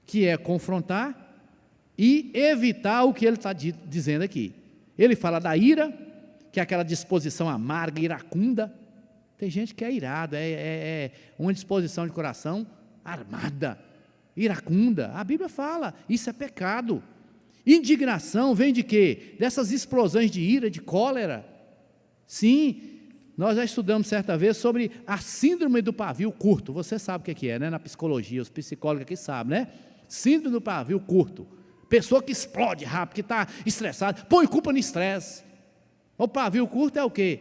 que é confrontar e evitar o que ele está dizendo aqui. Ele fala da ira, que é aquela disposição amarga, iracunda. Tem gente que é irado, é uma disposição de coração armada, iracunda. A Bíblia fala, isso é pecado. Indignação vem de quê? Dessas explosões de ira, de cólera. Sim, Nós já estudamos certa vez sobre a síndrome do pavio curto. Você sabe o que é, né? Na psicologia, os psicólogos aqui sabem, né? Síndrome do pavio curto. Pessoa que explode rápido, que está estressada, põe culpa no estresse. O pavio curto é o quê?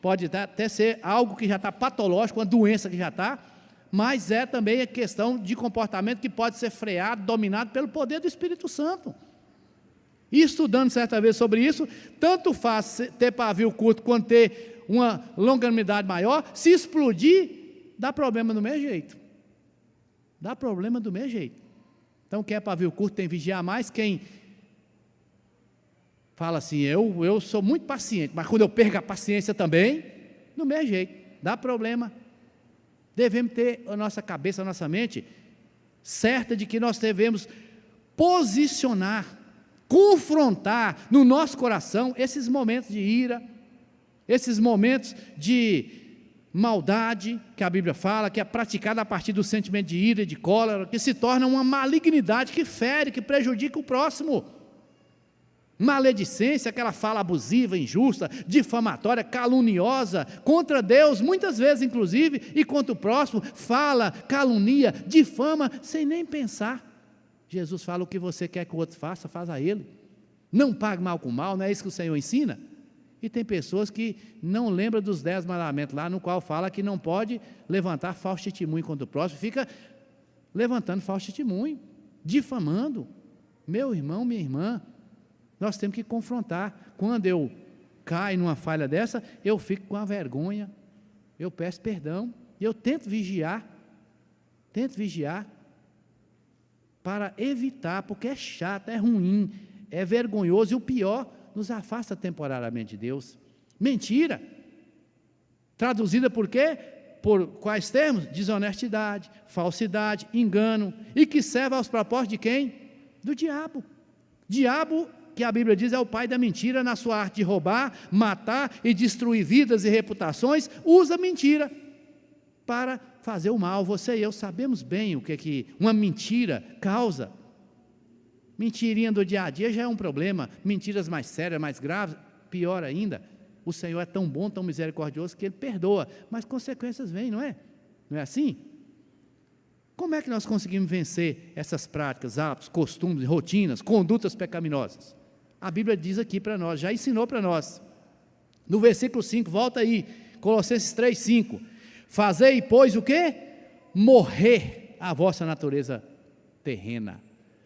Pode até ser algo que já está patológico, uma doença que já está, mas é também a questão de comportamento que pode ser freado, dominado pelo poder do Espírito Santo. E estudando certa vez sobre isso, tanto faz ter pavio curto quanto ter uma longanimidade maior, se explodir, dá problema do mesmo jeito. Dá problema do mesmo jeito. Então, quem é pavio curto tem que vigiar mais. Quem fala assim, eu sou muito paciente, mas quando eu perco a paciência também, do mesmo jeito, dá problema. Devemos ter a nossa cabeça, a nossa mente certa de que nós devemos posicionar, confrontar no nosso coração esses momentos de ira, esses momentos de maldade, que a Bíblia fala, que é praticada a partir do sentimento de ira e de cólera, que se torna uma malignidade que fere, que prejudica o próximo. Maledicência, aquela fala abusiva, injusta, difamatória, caluniosa, contra Deus, muitas vezes inclusive, e contra o próximo, fala, calunia, difama, sem nem pensar. Jesus fala, o que você quer que o outro faça, faz a ele. Não pague mal com mal, não é isso que o Senhor ensina? E tem pessoas que não lembram dos 10 mandamentos lá, no qual fala que não pode levantar falso testemunho contra o próximo, fica levantando falso testemunho, difamando. Meu irmão, minha irmã, nós temos que confrontar. Quando eu caio numa falha dessa, eu fico com a vergonha, eu peço perdão, e eu tento vigiar, para evitar, porque é chato, é ruim, é vergonhoso, e o pior, nos afasta temporariamente de Deus. Mentira, traduzida por quê? Por quais termos? Desonestidade, falsidade, engano, e que serve aos propósitos de quem? Do diabo. Diabo, que a Bíblia diz, é o pai da mentira, na sua arte de roubar, matar e destruir vidas e reputações, usa mentira para fazer o mal. Você e eu sabemos bem o que uma mentira causa. Mentirinha do dia a dia já é um problema, mentiras mais sérias, mais graves, pior ainda. O Senhor é tão bom, tão misericordioso, que Ele perdoa, mas consequências vêm, não é? Não é assim? Como é que nós conseguimos vencer essas práticas, hábitos, costumes, rotinas, condutas pecaminosas? A Bíblia diz aqui para nós, já ensinou para nós. No versículo 5, volta aí, Colossenses 3, 5. Fazei, pois, o quê? Morrer a vossa natureza terrena.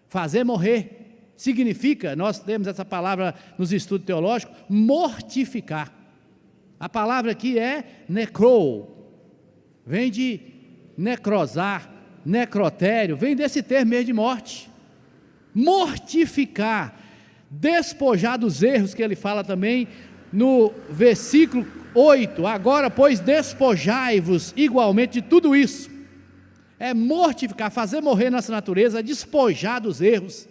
Fazer morrer significa, nós temos essa palavra nos estudos teológicos, mortificar. A palavra aqui é necro, vem de necrosar, necrotério, vem desse termo mesmo de morte. Mortificar, despojar dos erros, que ele fala também no versículo 8, agora pois despojai-vos igualmente de tudo isso. É mortificar, fazer morrer nossa natureza, despojar dos erros,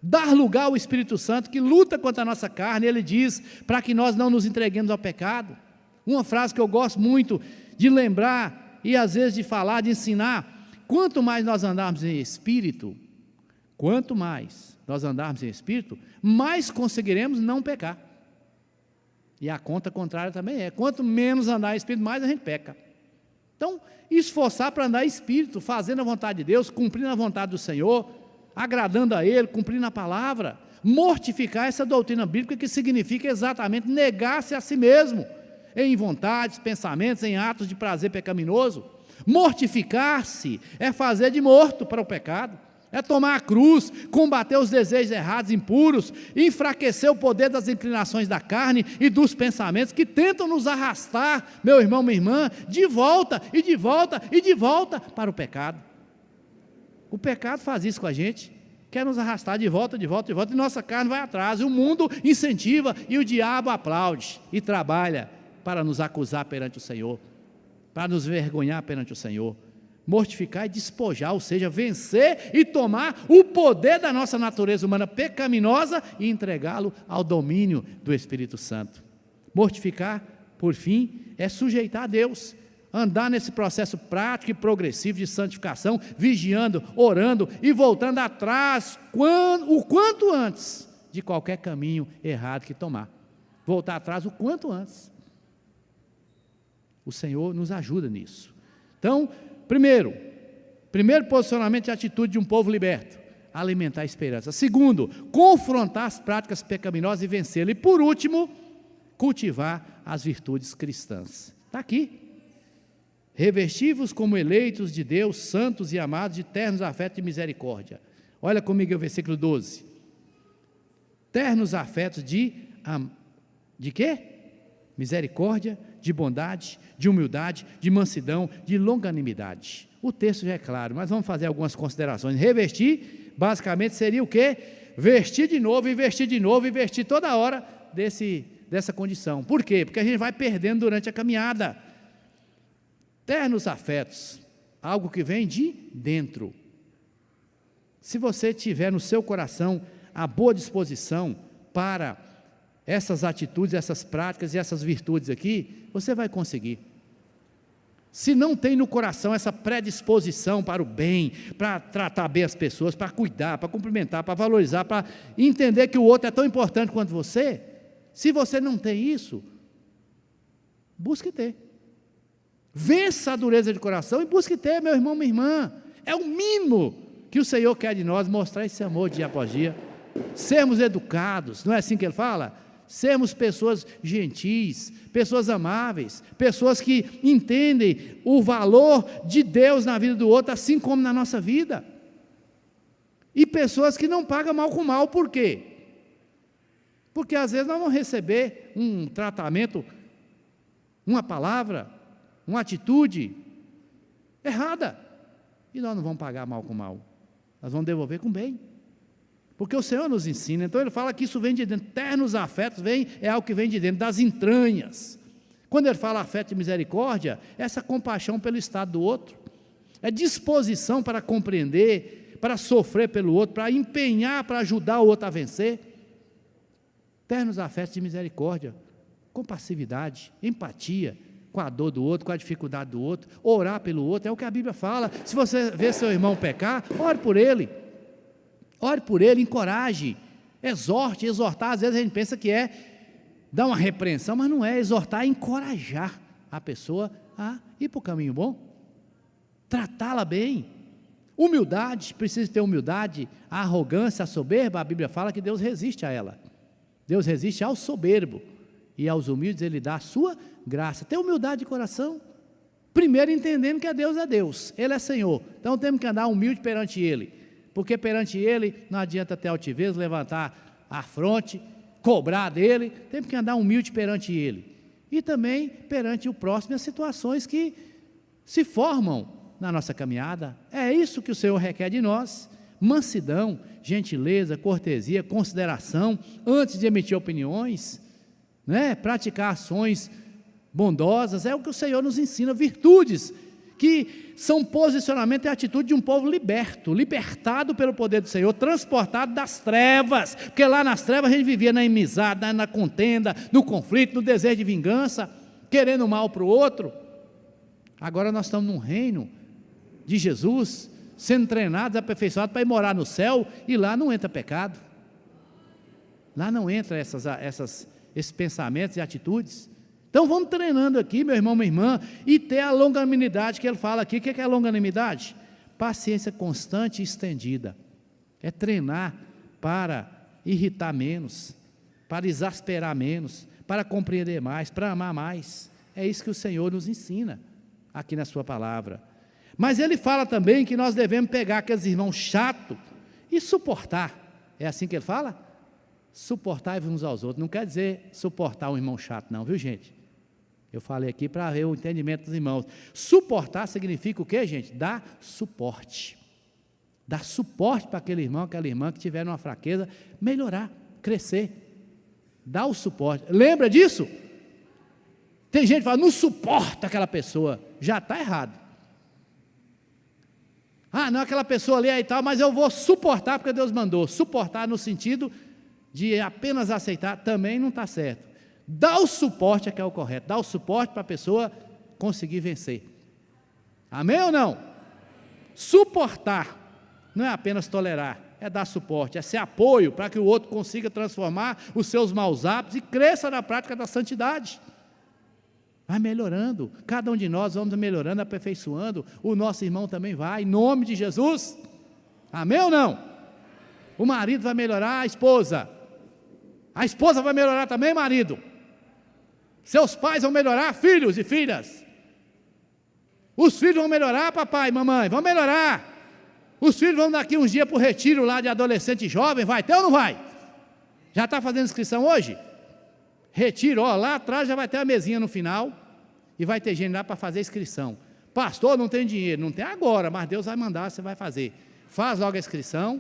dar lugar ao Espírito Santo que luta contra a nossa carne. Ele diz, para que nós não nos entreguemos ao pecado. Uma frase que eu gosto muito de lembrar, e às vezes de falar, de ensinar, quanto mais nós andarmos em Espírito, mais conseguiremos não pecar. E a conta contrária também é, quanto menos andar em Espírito, mais a gente peca. Então, esforçar para andar em Espírito, fazendo a vontade de Deus, cumprindo a vontade do Senhor, agradando a Ele, cumprindo a palavra, mortificar essa doutrina bíblica, que significa exatamente negar-se a si mesmo, em vontades, pensamentos, em atos de prazer pecaminoso. Mortificar-se é fazer de morto para o pecado, é tomar a cruz, combater os desejos errados, impuros, enfraquecer o poder das inclinações da carne e dos pensamentos que tentam nos arrastar, meu irmão, minha irmã, de volta e de volta e de volta para o pecado. O pecado faz isso com a gente, quer nos arrastar de volta, de volta, de volta, e nossa carne vai atrás, e o mundo incentiva, e o diabo aplaude e trabalha para nos acusar perante o Senhor, para nos vergonhar perante o Senhor. Mortificar e despojar, ou seja, vencer e tomar o poder da nossa natureza humana pecaminosa e entregá-lo ao domínio do Espírito Santo. Mortificar, por fim, é sujeitar a Deus, andar nesse processo prático e progressivo de santificação, vigiando, orando e voltando atrás o quanto antes de qualquer caminho errado que tomar. Voltar atrás o quanto antes. O Senhor nos ajuda nisso. Então, primeiro posicionamento e atitude de um povo liberto: alimentar a esperança. Segundo, confrontar as práticas pecaminosas e vencê-las. E por último, cultivar as virtudes cristãs. Está aqui. Revesti-vos como eleitos de Deus, santos e amados, de ternos afetos de misericórdia. Olha comigo o versículo 12. Ternos afetos de quê? Misericórdia, de bondade, de humildade, de mansidão, de longanimidade. O texto já é claro, mas vamos fazer algumas considerações. Revestir, basicamente, seria o quê? Vestir de novo, e vestir de novo, e vestir toda hora dessa condição. Por quê? Porque a gente vai perdendo durante a caminhada. Ternos afetos, algo que vem de dentro. Se você tiver no seu coração a boa disposição para essas atitudes, essas práticas e essas virtudes aqui, você vai conseguir. Se não tem no coração essa predisposição para o bem, para tratar bem as pessoas, para cuidar, para cumprimentar, para valorizar, para entender que o outro é tão importante quanto você, se você não tem isso, busque ter. Vença a dureza de coração e busque ter, meu irmão, minha irmã. É o mínimo que o Senhor quer de nós, mostrar esse amor dia após dia. Sermos educados, não é assim que Ele fala? Sermos pessoas gentis, pessoas amáveis, pessoas que entendem o valor de Deus na vida do outro, assim como na nossa vida. E pessoas que não pagam mal com mal, por quê? Porque às vezes nós vamos receber um tratamento, uma palavra, uma atitude errada, e nós não vamos pagar mal com mal, nós vamos devolver com bem, porque o Senhor nos ensina. Então Ele fala que isso vem de dentro. Ternos afetos é algo que vem de dentro, das entranhas. Quando Ele fala afeto e misericórdia, é essa compaixão pelo estado do outro, é disposição para compreender, para sofrer pelo outro, para empenhar, para ajudar o outro a vencer. Ternos afetos de misericórdia, compassividade, empatia com a dor do outro, com a dificuldade do outro, orar pelo outro, é o que a Bíblia fala. Se você vê seu irmão pecar, ore por ele, encoraje, exorte. Exortar, às vezes a gente pensa que é dar uma repreensão, mas não é. Exortar é encorajar a pessoa a ir para o caminho bom, tratá-la bem. Humildade, precisa ter humildade. A arrogância, a soberba, a Bíblia fala que Deus resiste a ela. Deus resiste ao soberbo, e aos humildes Ele dá a sua graça. Ter humildade de coração, primeiro entendendo que Deus é Deus, Ele é Senhor. Então temos que andar humilde perante Ele, porque perante Ele não adianta ter altivez, levantar a fronte, cobrar dEle. Temos que andar humilde perante Ele, e também perante o próximo, as situações que se formam na nossa caminhada. É isso que o Senhor requer de nós: mansidão, gentileza, cortesia, consideração, antes de emitir opiniões, praticar ações bondosas. É o que o Senhor nos ensina, virtudes que são posicionamento e atitude de um povo libertado pelo poder do Senhor, transportado das trevas, porque lá nas trevas a gente vivia na inimizade, na contenda, no conflito, no desejo de vingança, querendo mal para o outro. Agora nós estamos num reino de Jesus, sendo treinados, aperfeiçoados para ir morar no céu, e lá não entra pecado, lá não entra esses pensamentos e atitudes. Então vamos treinando aqui, meu irmão, minha irmã, e ter a longanimidade que Ele fala aqui. O que é a longanimidade? Paciência constante e estendida. É treinar para irritar menos, para exasperar menos, para compreender mais, para amar mais. É isso que o Senhor nos ensina aqui na sua palavra. Mas Ele fala também que nós devemos pegar aqueles irmãos chatos e suportar. É assim que Ele fala? Suportar uns aos outros. Não quer dizer suportar um irmão chato não, viu, gente? Eu falei aqui para ver o entendimento dos irmãos. Suportar significa o quê, gente? Dar suporte. Dar suporte para aquele irmão, aquela irmã que tiver uma fraqueza, melhorar, crescer. Dar o suporte. Lembra disso? Tem gente que fala, não suporta aquela pessoa. Já está errado. Ah, não, aquela pessoa ali e tal, mas eu vou suportar porque Deus mandou. Suportar no sentido de apenas aceitar também não está certo. Dá o suporte é que é o correto. Dá o suporte para a pessoa conseguir vencer. Amém ou não? Suportar não é apenas tolerar, é dar suporte, é ser apoio para que o outro consiga transformar os seus maus hábitos e cresça na prática da santidade. Vai melhorando, cada um de nós vamos melhorando, aperfeiçoando, o nosso irmão também vai, em nome de Jesus, amém ou não? O marido vai melhorar, a esposa vai melhorar também, marido, seus pais vão melhorar, filhos e filhas, os filhos vão melhorar, papai e mamãe, vão melhorar, os filhos vão daqui uns dias para o retiro lá de adolescente e jovem, vai ter ou não vai? Já está fazendo inscrição hoje? Retiro, ó, lá atrás já vai ter a mesinha no final, e vai ter gente lá para fazer inscrição. Pastor, não tem dinheiro, não tem agora, mas Deus vai mandar, você vai fazer. Faz logo a inscrição,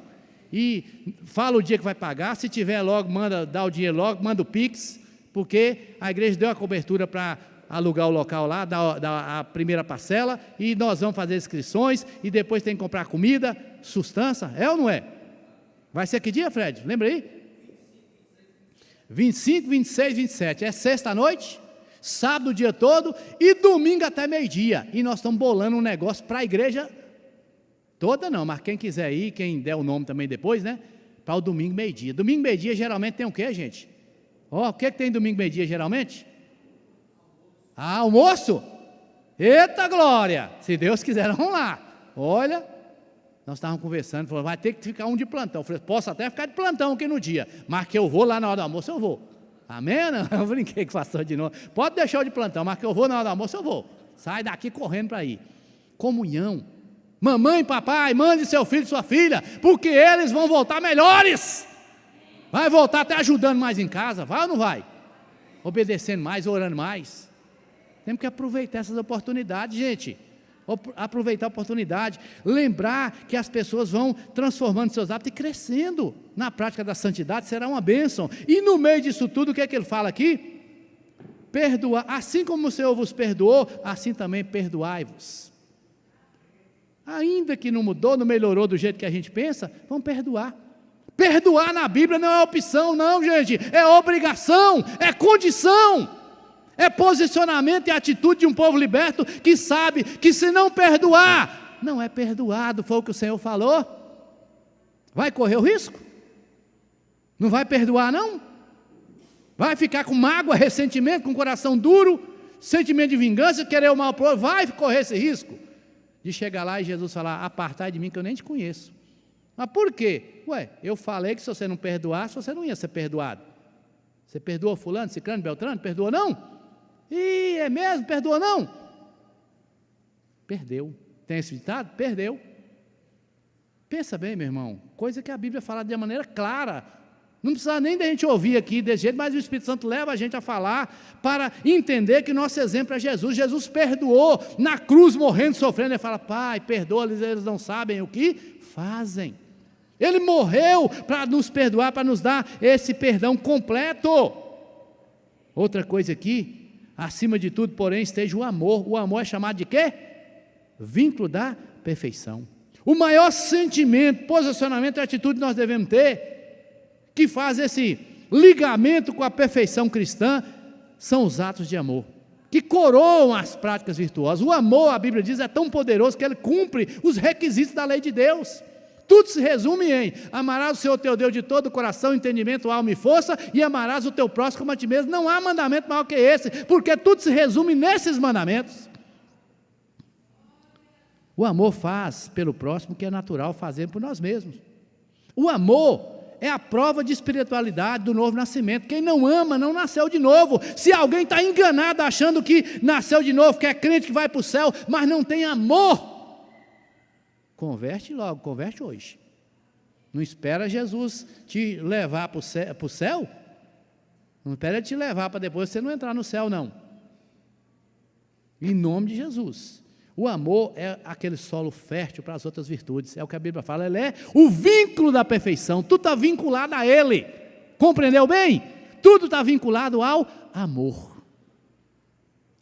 e fala o dia que vai pagar, se tiver logo, dá o dinheiro logo, manda o Pix, porque a igreja deu a cobertura para alugar o local lá, dá a primeira parcela, e nós vamos fazer inscrições, e depois tem que comprar comida, sustância, é ou não é? Vai ser que dia, Fred? Lembra aí? 25, 26, 27, é sexta-noite, sábado o dia todo, e domingo até meio-dia, e nós estamos bolando um negócio para a igreja toda não, mas quem quiser ir, quem der o nome também depois, né, para o domingo meio-dia. Domingo meio-dia geralmente tem o quê, gente? Ó, o que tem domingo meio-dia geralmente? Almoço? Eita glória, se Deus quiser, vamos lá. Olha, nós estávamos conversando, falou, vai ter que ficar um de plantão. Eu falei, posso até ficar de plantão aqui no dia, mas que eu vou lá na hora do almoço, eu vou. Amém? Não? Eu brinquei com o pastor de novo. Pode deixar eu de plantão, mas que eu vou na hora do almoço, eu vou. Sai daqui correndo para ir. Comunhão. Mamãe, papai, mande seu filho e sua filha, porque eles vão voltar melhores. Vai voltar até ajudando mais em casa, vai ou não vai? Obedecendo mais, orando mais. Temos que aproveitar essas oportunidades, gente. Aproveitar a oportunidade, lembrar que as pessoas vão transformando seus hábitos e crescendo na prática da santidade, será uma bênção. E no meio disso tudo, o que é que ele fala aqui? Perdoar, assim como o Senhor vos perdoou, assim também perdoai-vos. Ainda que não mudou, não melhorou do jeito que a gente pensa, vamos perdoar. Perdoar na Bíblia não é opção não, gente, é obrigação, é condição. É posicionamento e atitude de um povo liberto que sabe que se não perdoar, não é perdoado, foi o que o Senhor falou. Vai correr o risco? Não vai perdoar não? Vai ficar com mágoa, ressentimento, com coração duro, sentimento de vingança, querer o mal para o outro, vai correr esse risco de chegar lá e Jesus falar, apartai de mim que eu nem te conheço. Mas por quê? Ué, eu falei que se você não perdoasse, você não ia ser perdoado. Você perdoou fulano, ciclano, beltrano? Perdoou não? Ih, é mesmo? Perdoa não? Perdeu. Tem esse ditado? Perdeu. Pensa bem, meu irmão, coisa que a Bíblia fala de maneira clara, não precisa nem da gente ouvir aqui desse jeito, mas o Espírito Santo leva a gente a falar, para entender que nosso exemplo é Jesus. Jesus perdoou, na cruz morrendo, sofrendo, ele fala, Pai, perdoa-lhes, eles não sabem o que fazem. Ele morreu para nos perdoar, para nos dar esse perdão completo. Outra coisa aqui, acima de tudo, porém, esteja o amor é chamado de quê? Vínculo da perfeição. O maior sentimento, posicionamento e atitude que nós devemos ter, que faz esse ligamento com a perfeição cristã, são os atos de amor, que coroam as práticas virtuosas. O amor, a Bíblia diz, é tão poderoso que ele cumpre os requisitos da lei de Deus. Tudo se resume em amarás o Senhor teu Deus de todo o coração, entendimento, alma e força, e amarás o teu próximo como a ti mesmo. Não há mandamento maior que esse, porque tudo se resume nesses mandamentos. O amor faz pelo próximo o que é natural fazer por nós mesmos. O amor é a prova de espiritualidade do novo nascimento. Quem não ama não nasceu de novo. Se alguém está enganado achando que nasceu de novo, que é crente que vai para o céu, mas não tem amor, converte logo, converte hoje. Não espera Jesus te levar para o céu. Não espera te levar para depois você não entrar no céu, não. Em nome de Jesus. O amor é aquele solo fértil para as outras virtudes. É o que a Bíblia fala. Ele é o vínculo da perfeição. Tudo está vinculado a Ele. Compreendeu bem? Tudo está vinculado ao amor.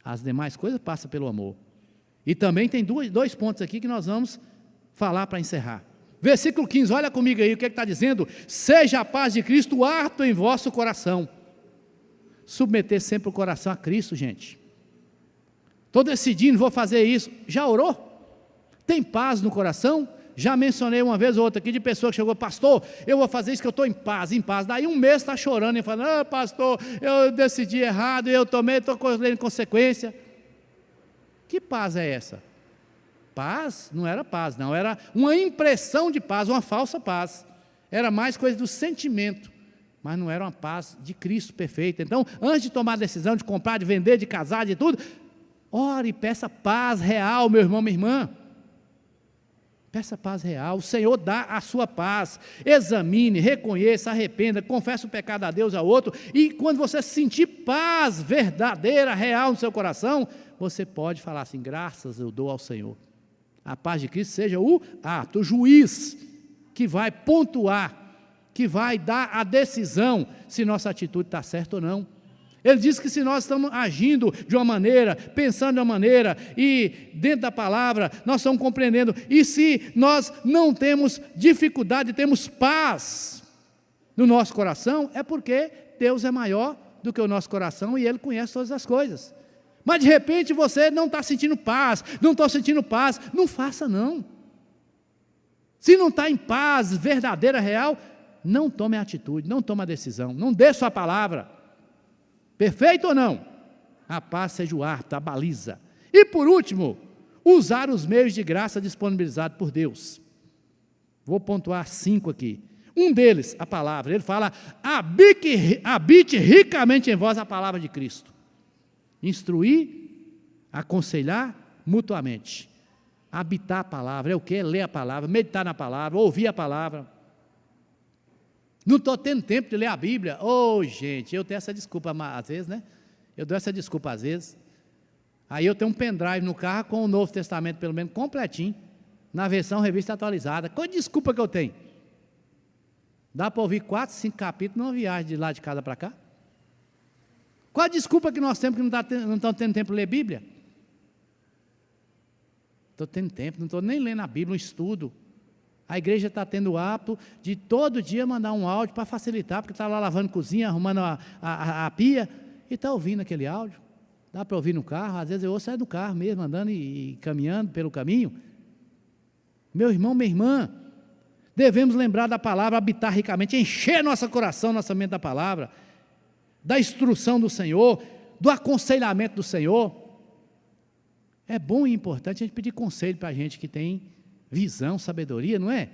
As demais coisas passam pelo amor. E também tem dois pontos aqui que nós vamos falar para encerrar. Versículo 15, olha comigo aí, o que está dizendo? Seja a paz de Cristo harto em vosso coração. Submeter sempre o coração a Cristo, gente. Estou decidindo, vou fazer isso. Já orou? Tem paz no coração? Já mencionei uma vez ou outra aqui de pessoa que chegou, pastor, eu vou fazer isso que eu estou em paz. Daí um mês está chorando e falando, pastor, eu decidi errado, eu estou colhendo consequência. Que paz é essa? Paz não era paz, não, era uma impressão de paz, uma falsa paz. Era mais coisa do sentimento, mas não era uma paz de Cristo perfeita. Então, antes de tomar a decisão de comprar, de vender, de casar, de tudo, ore e peça paz real, meu irmão, minha irmã. Peça paz real, o Senhor dá a sua paz. Examine, reconheça, arrependa, confesse o pecado a Deus, ao outro, e quando você sentir paz verdadeira, real no seu coração, você pode falar assim, graças eu dou ao Senhor. A paz de Cristo seja o ato, o juiz, que vai pontuar, que vai dar a decisão, se nossa atitude está certa ou não. Ele diz que se nós estamos agindo de uma maneira, pensando de uma maneira, e dentro da palavra, nós estamos compreendendo, e se nós não temos dificuldade, temos paz no nosso coração, é porque Deus é maior do que o nosso coração, e Ele conhece todas as coisas. Mas de repente você não está sentindo paz, não estou sentindo paz, não faça não. Se não está em paz verdadeira, real, não tome a atitude, não tome a decisão, não dê sua palavra. Perfeito ou não? A paz seja o árbitro, a baliza. E por último, usar os meios de graça disponibilizados por Deus. Vou pontuar 5 aqui. Um deles, a palavra, ele fala, habite ricamente em vós a palavra de Cristo. Instruir, aconselhar mutuamente. Habitar a palavra, é o quê? Ler a palavra, meditar na palavra, ouvir a palavra. Não estou tendo tempo de ler a Bíblia. Gente, eu tenho essa desculpa às vezes, né? Eu dou essa desculpa às vezes. Aí eu tenho um pendrive no carro com o Novo Testamento, pelo menos, completinho, na versão revista atualizada. Qual desculpa que eu tenho? Dá para ouvir 4, 5 capítulos numa viagem de lá de casa para cá? Qual a desculpa que nós temos que não estamos tendo tempo de ler Bíblia? Estou tendo tempo, não estou nem lendo a Bíblia, um estudo. A igreja está tendo o hábito de todo dia mandar um áudio para facilitar, porque está lá lavando cozinha, arrumando a pia, e está ouvindo aquele áudio. Dá para ouvir no carro, às vezes eu ouço sair do carro mesmo, andando e caminhando pelo caminho. Meu irmão, minha irmã, devemos lembrar da palavra, habitar ricamente, encher nosso coração, nossa mente da palavra, da instrução do Senhor, do aconselhamento do Senhor. É bom e importante a gente pedir conselho para a gente que tem visão, sabedoria, não é?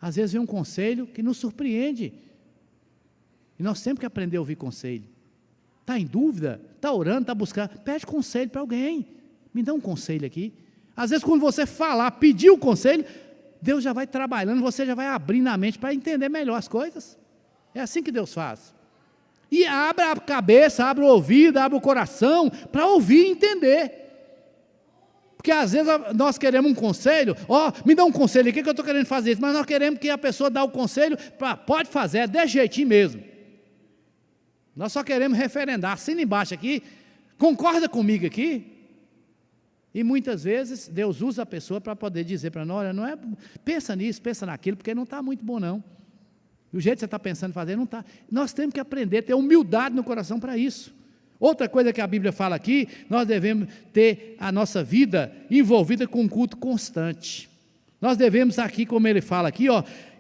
Às vezes vem um conselho que nos surpreende, e nós temos que aprender a ouvir conselho. Está em dúvida? Está orando, está buscando, pede conselho para alguém, me dá um conselho aqui. Às vezes quando você falar, pedir o conselho, Deus já vai trabalhando, você já vai abrindo a mente para entender melhor as coisas. É assim que Deus faz. E abra a cabeça, abra o ouvido, abra o coração, para ouvir e entender. Porque às vezes nós queremos um conselho, me dá um conselho aqui que eu estou querendo fazer isso, mas nós queremos que a pessoa dê o conselho, pode fazer, é desse jeitinho mesmo. Nós só queremos referendar, assina embaixo aqui, concorda comigo aqui. E muitas vezes Deus usa a pessoa para poder dizer para nós, olha, não é, pensa nisso, pensa naquilo, porque não está muito bom não. Do jeito que você está pensando em fazer, não está. Nós temos que aprender a ter humildade no coração para isso. Outra coisa que a Bíblia fala aqui, nós devemos ter a nossa vida envolvida com um culto constante. Nós devemos aqui, como ele fala aqui,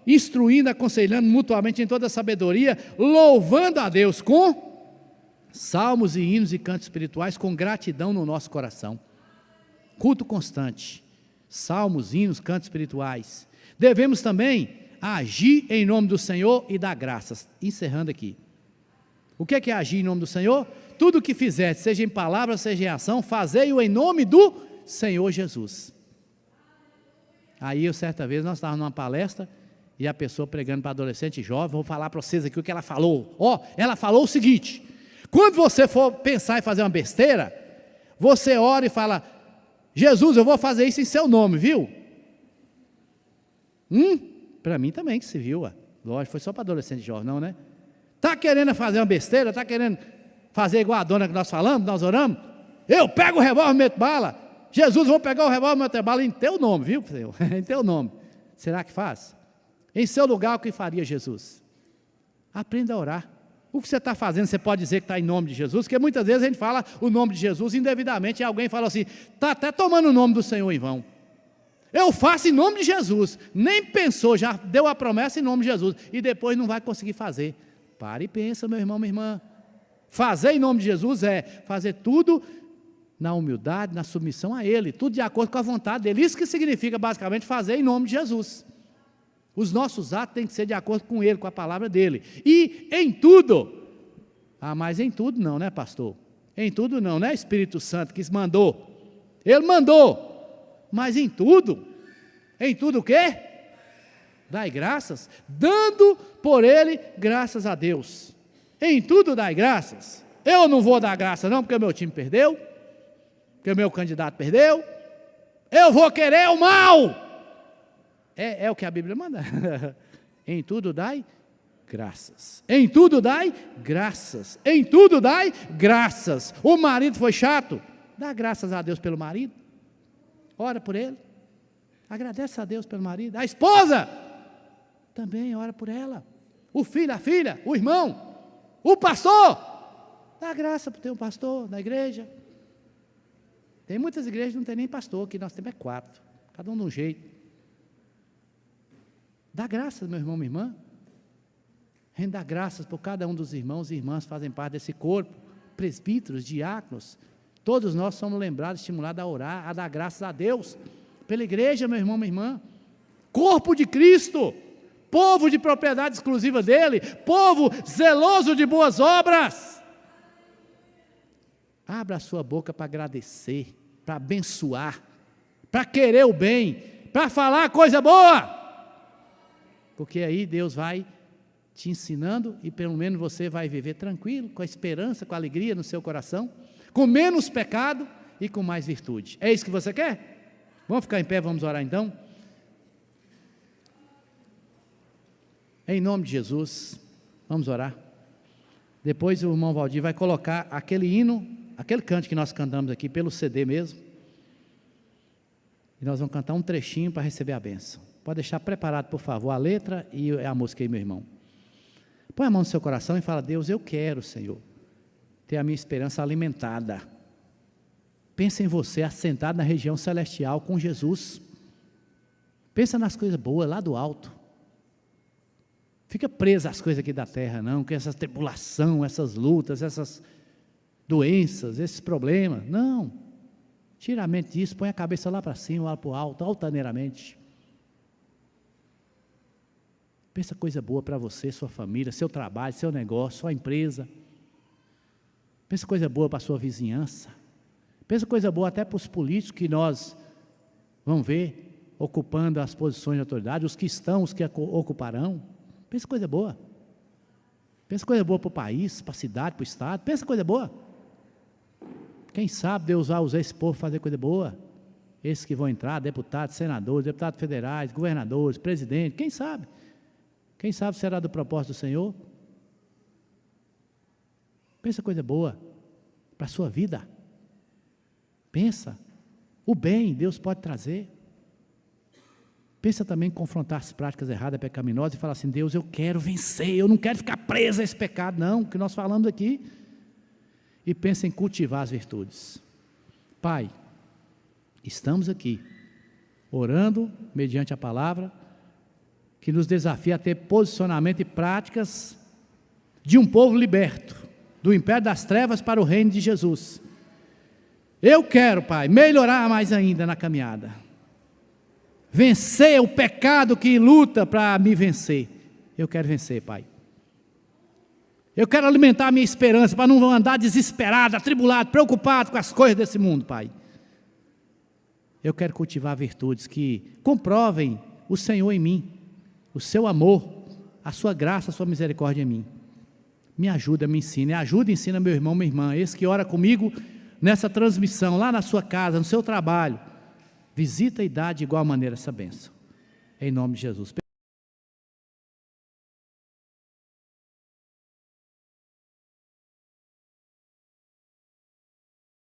instruindo, aconselhando mutuamente em toda a sabedoria, louvando a Deus com salmos e hinos e cantos espirituais, com gratidão no nosso coração. Culto constante, salmos, hinos, cantos espirituais. Devemos também agir em nome do Senhor e dar graças. Encerrando aqui. O que é agir em nome do Senhor? Tudo o que fizer, seja em palavra, seja em ação, fazei-o em nome do Senhor Jesus. Aí, certa vez, nós estávamos numa palestra, e a pessoa pregando para adolescente e jovem, vou falar para vocês aqui o que ela falou. Ela falou o seguinte, quando você for pensar em fazer uma besteira, você ora e fala, Jesus, eu vou fazer isso em seu nome, viu? Para mim também que se viu, lógico, foi só para adolescente e jovem, não, né? Está querendo fazer uma besteira, está querendo fazer igual a dona que nós falamos, nós oramos? Eu pego o revólver e meto bala. Jesus, vou pegar o revólver e meter bala em teu nome, viu, Senhor? Em teu nome. Será que faz? Em seu lugar, o que faria Jesus? Aprenda a orar. O que você está fazendo, você pode dizer que está em nome de Jesus, porque muitas vezes a gente fala o nome de Jesus indevidamente, e alguém fala assim, está até tomando o nome do Senhor em vão. Eu faço em nome de Jesus. Nem pensou, já deu a promessa em nome de Jesus. E depois não vai conseguir fazer. Para e pensa, meu irmão, minha irmã. Fazer em nome de Jesus é fazer tudo na humildade, na submissão a Ele. Tudo de acordo com a vontade dEle. Isso que significa basicamente fazer em nome de Jesus. Os nossos atos têm que ser de acordo com Ele, com a palavra dEle. E em tudo. Mas em tudo não, né, pastor? Em tudo não, né, Espírito Santo que mandou. Ele mandou. Mas em tudo o quê? Dai graças, dando por ele graças a Deus. Em tudo dai graças. Eu não vou dar graça não, porque o meu time perdeu, porque o meu candidato perdeu. Eu vou querer o mal. É o que a Bíblia manda. Em tudo dai graças. Em tudo dai graças. Em tudo dai graças. O marido foi chato? Dá graças a Deus pelo marido. Ora por ele. Agradece a Deus pelo marido. A esposa também ora por ela. O filho, a filha, o irmão, o pastor. Dá graça por ter um pastor na igreja. Tem muitas igrejas que não tem nem pastor, que nós temos 4. Cada um de um jeito. Dá graças, meu irmão, minha irmã. A gente dá graças por cada um dos irmãos e irmãs que fazem parte desse corpo. Presbíteros, diáconos. Todos nós somos lembrados, estimulados a orar, a dar graças a Deus, pela igreja, meu irmão, minha irmã, corpo de Cristo, povo de propriedade exclusiva dEle, povo zeloso de boas obras. Abra a sua boca para agradecer, para abençoar, para querer o bem, para falar coisa boa, porque aí Deus vai te ensinando e pelo menos você vai viver tranquilo, com a esperança, com a alegria no seu coração, com menos pecado e com mais virtude. É isso que você quer? Vamos ficar em pé, vamos orar então? Em nome de Jesus, vamos orar. Depois o irmão Valdir vai colocar aquele hino, aquele canto que nós cantamos aqui pelo CD mesmo. E nós vamos cantar um trechinho para receber a bênção. Pode deixar preparado, por favor, a letra e a música aí, meu irmão. Põe a mão no seu coração e fala: Deus, eu quero, Senhor, ter a minha esperança alimentada. Pensa em você assentado na região celestial com Jesus. Pensa nas coisas boas lá do alto. Fica preso às coisas aqui da terra, não, com essa tribulação, essas lutas, essas doenças, esses problemas. Não. Tira a mente disso, põe a cabeça lá para cima, lá para o alto, altaneiramente. Pensa coisa boa para você, sua família, seu trabalho, seu negócio, sua empresa. Pensa coisa boa para a sua vizinhança. Pensa coisa boa até para os políticos que nós vamos ver ocupando as posições de autoridade, os que estão, os que ocuparão. Pensa coisa boa. Pensa coisa boa para o país, para a cidade, para o estado. Pensa coisa boa. Quem sabe Deus vai usar esse povo para fazer coisa boa. Esses que vão entrar, deputados, senadores, deputados federais, governadores, presidente, quem sabe? Quem sabe será do propósito do Senhor? Pensa coisa boa para a sua vida. Pensa, o bem Deus pode trazer. Pensa também em confrontar as práticas erradas, pecaminosas e falar assim: Deus, eu quero vencer, eu não quero ficar preso a esse pecado, não, que nós falamos aqui. E pensa em cultivar as virtudes. Pai, estamos aqui, orando mediante a palavra, que nos desafia a ter posicionamento e práticas de um povo liberto, do império das trevas para o reino de Jesus. Eu quero, Pai, melhorar mais ainda na caminhada. Vencer o pecado que luta para me vencer. Eu quero vencer, Pai. Eu quero alimentar a minha esperança para não andar desesperado, atribulado, preocupado com as coisas desse mundo, Pai. Eu quero cultivar virtudes que comprovem o Senhor em mim, o seu amor, a sua graça, a sua misericórdia em mim. Me ajuda, me ensina. Ajuda e ensina meu irmão, minha irmã, esse que ora comigo nessa transmissão, lá na sua casa, no seu trabalho. Visita e dá de igual maneira essa bênção. Em nome de Jesus.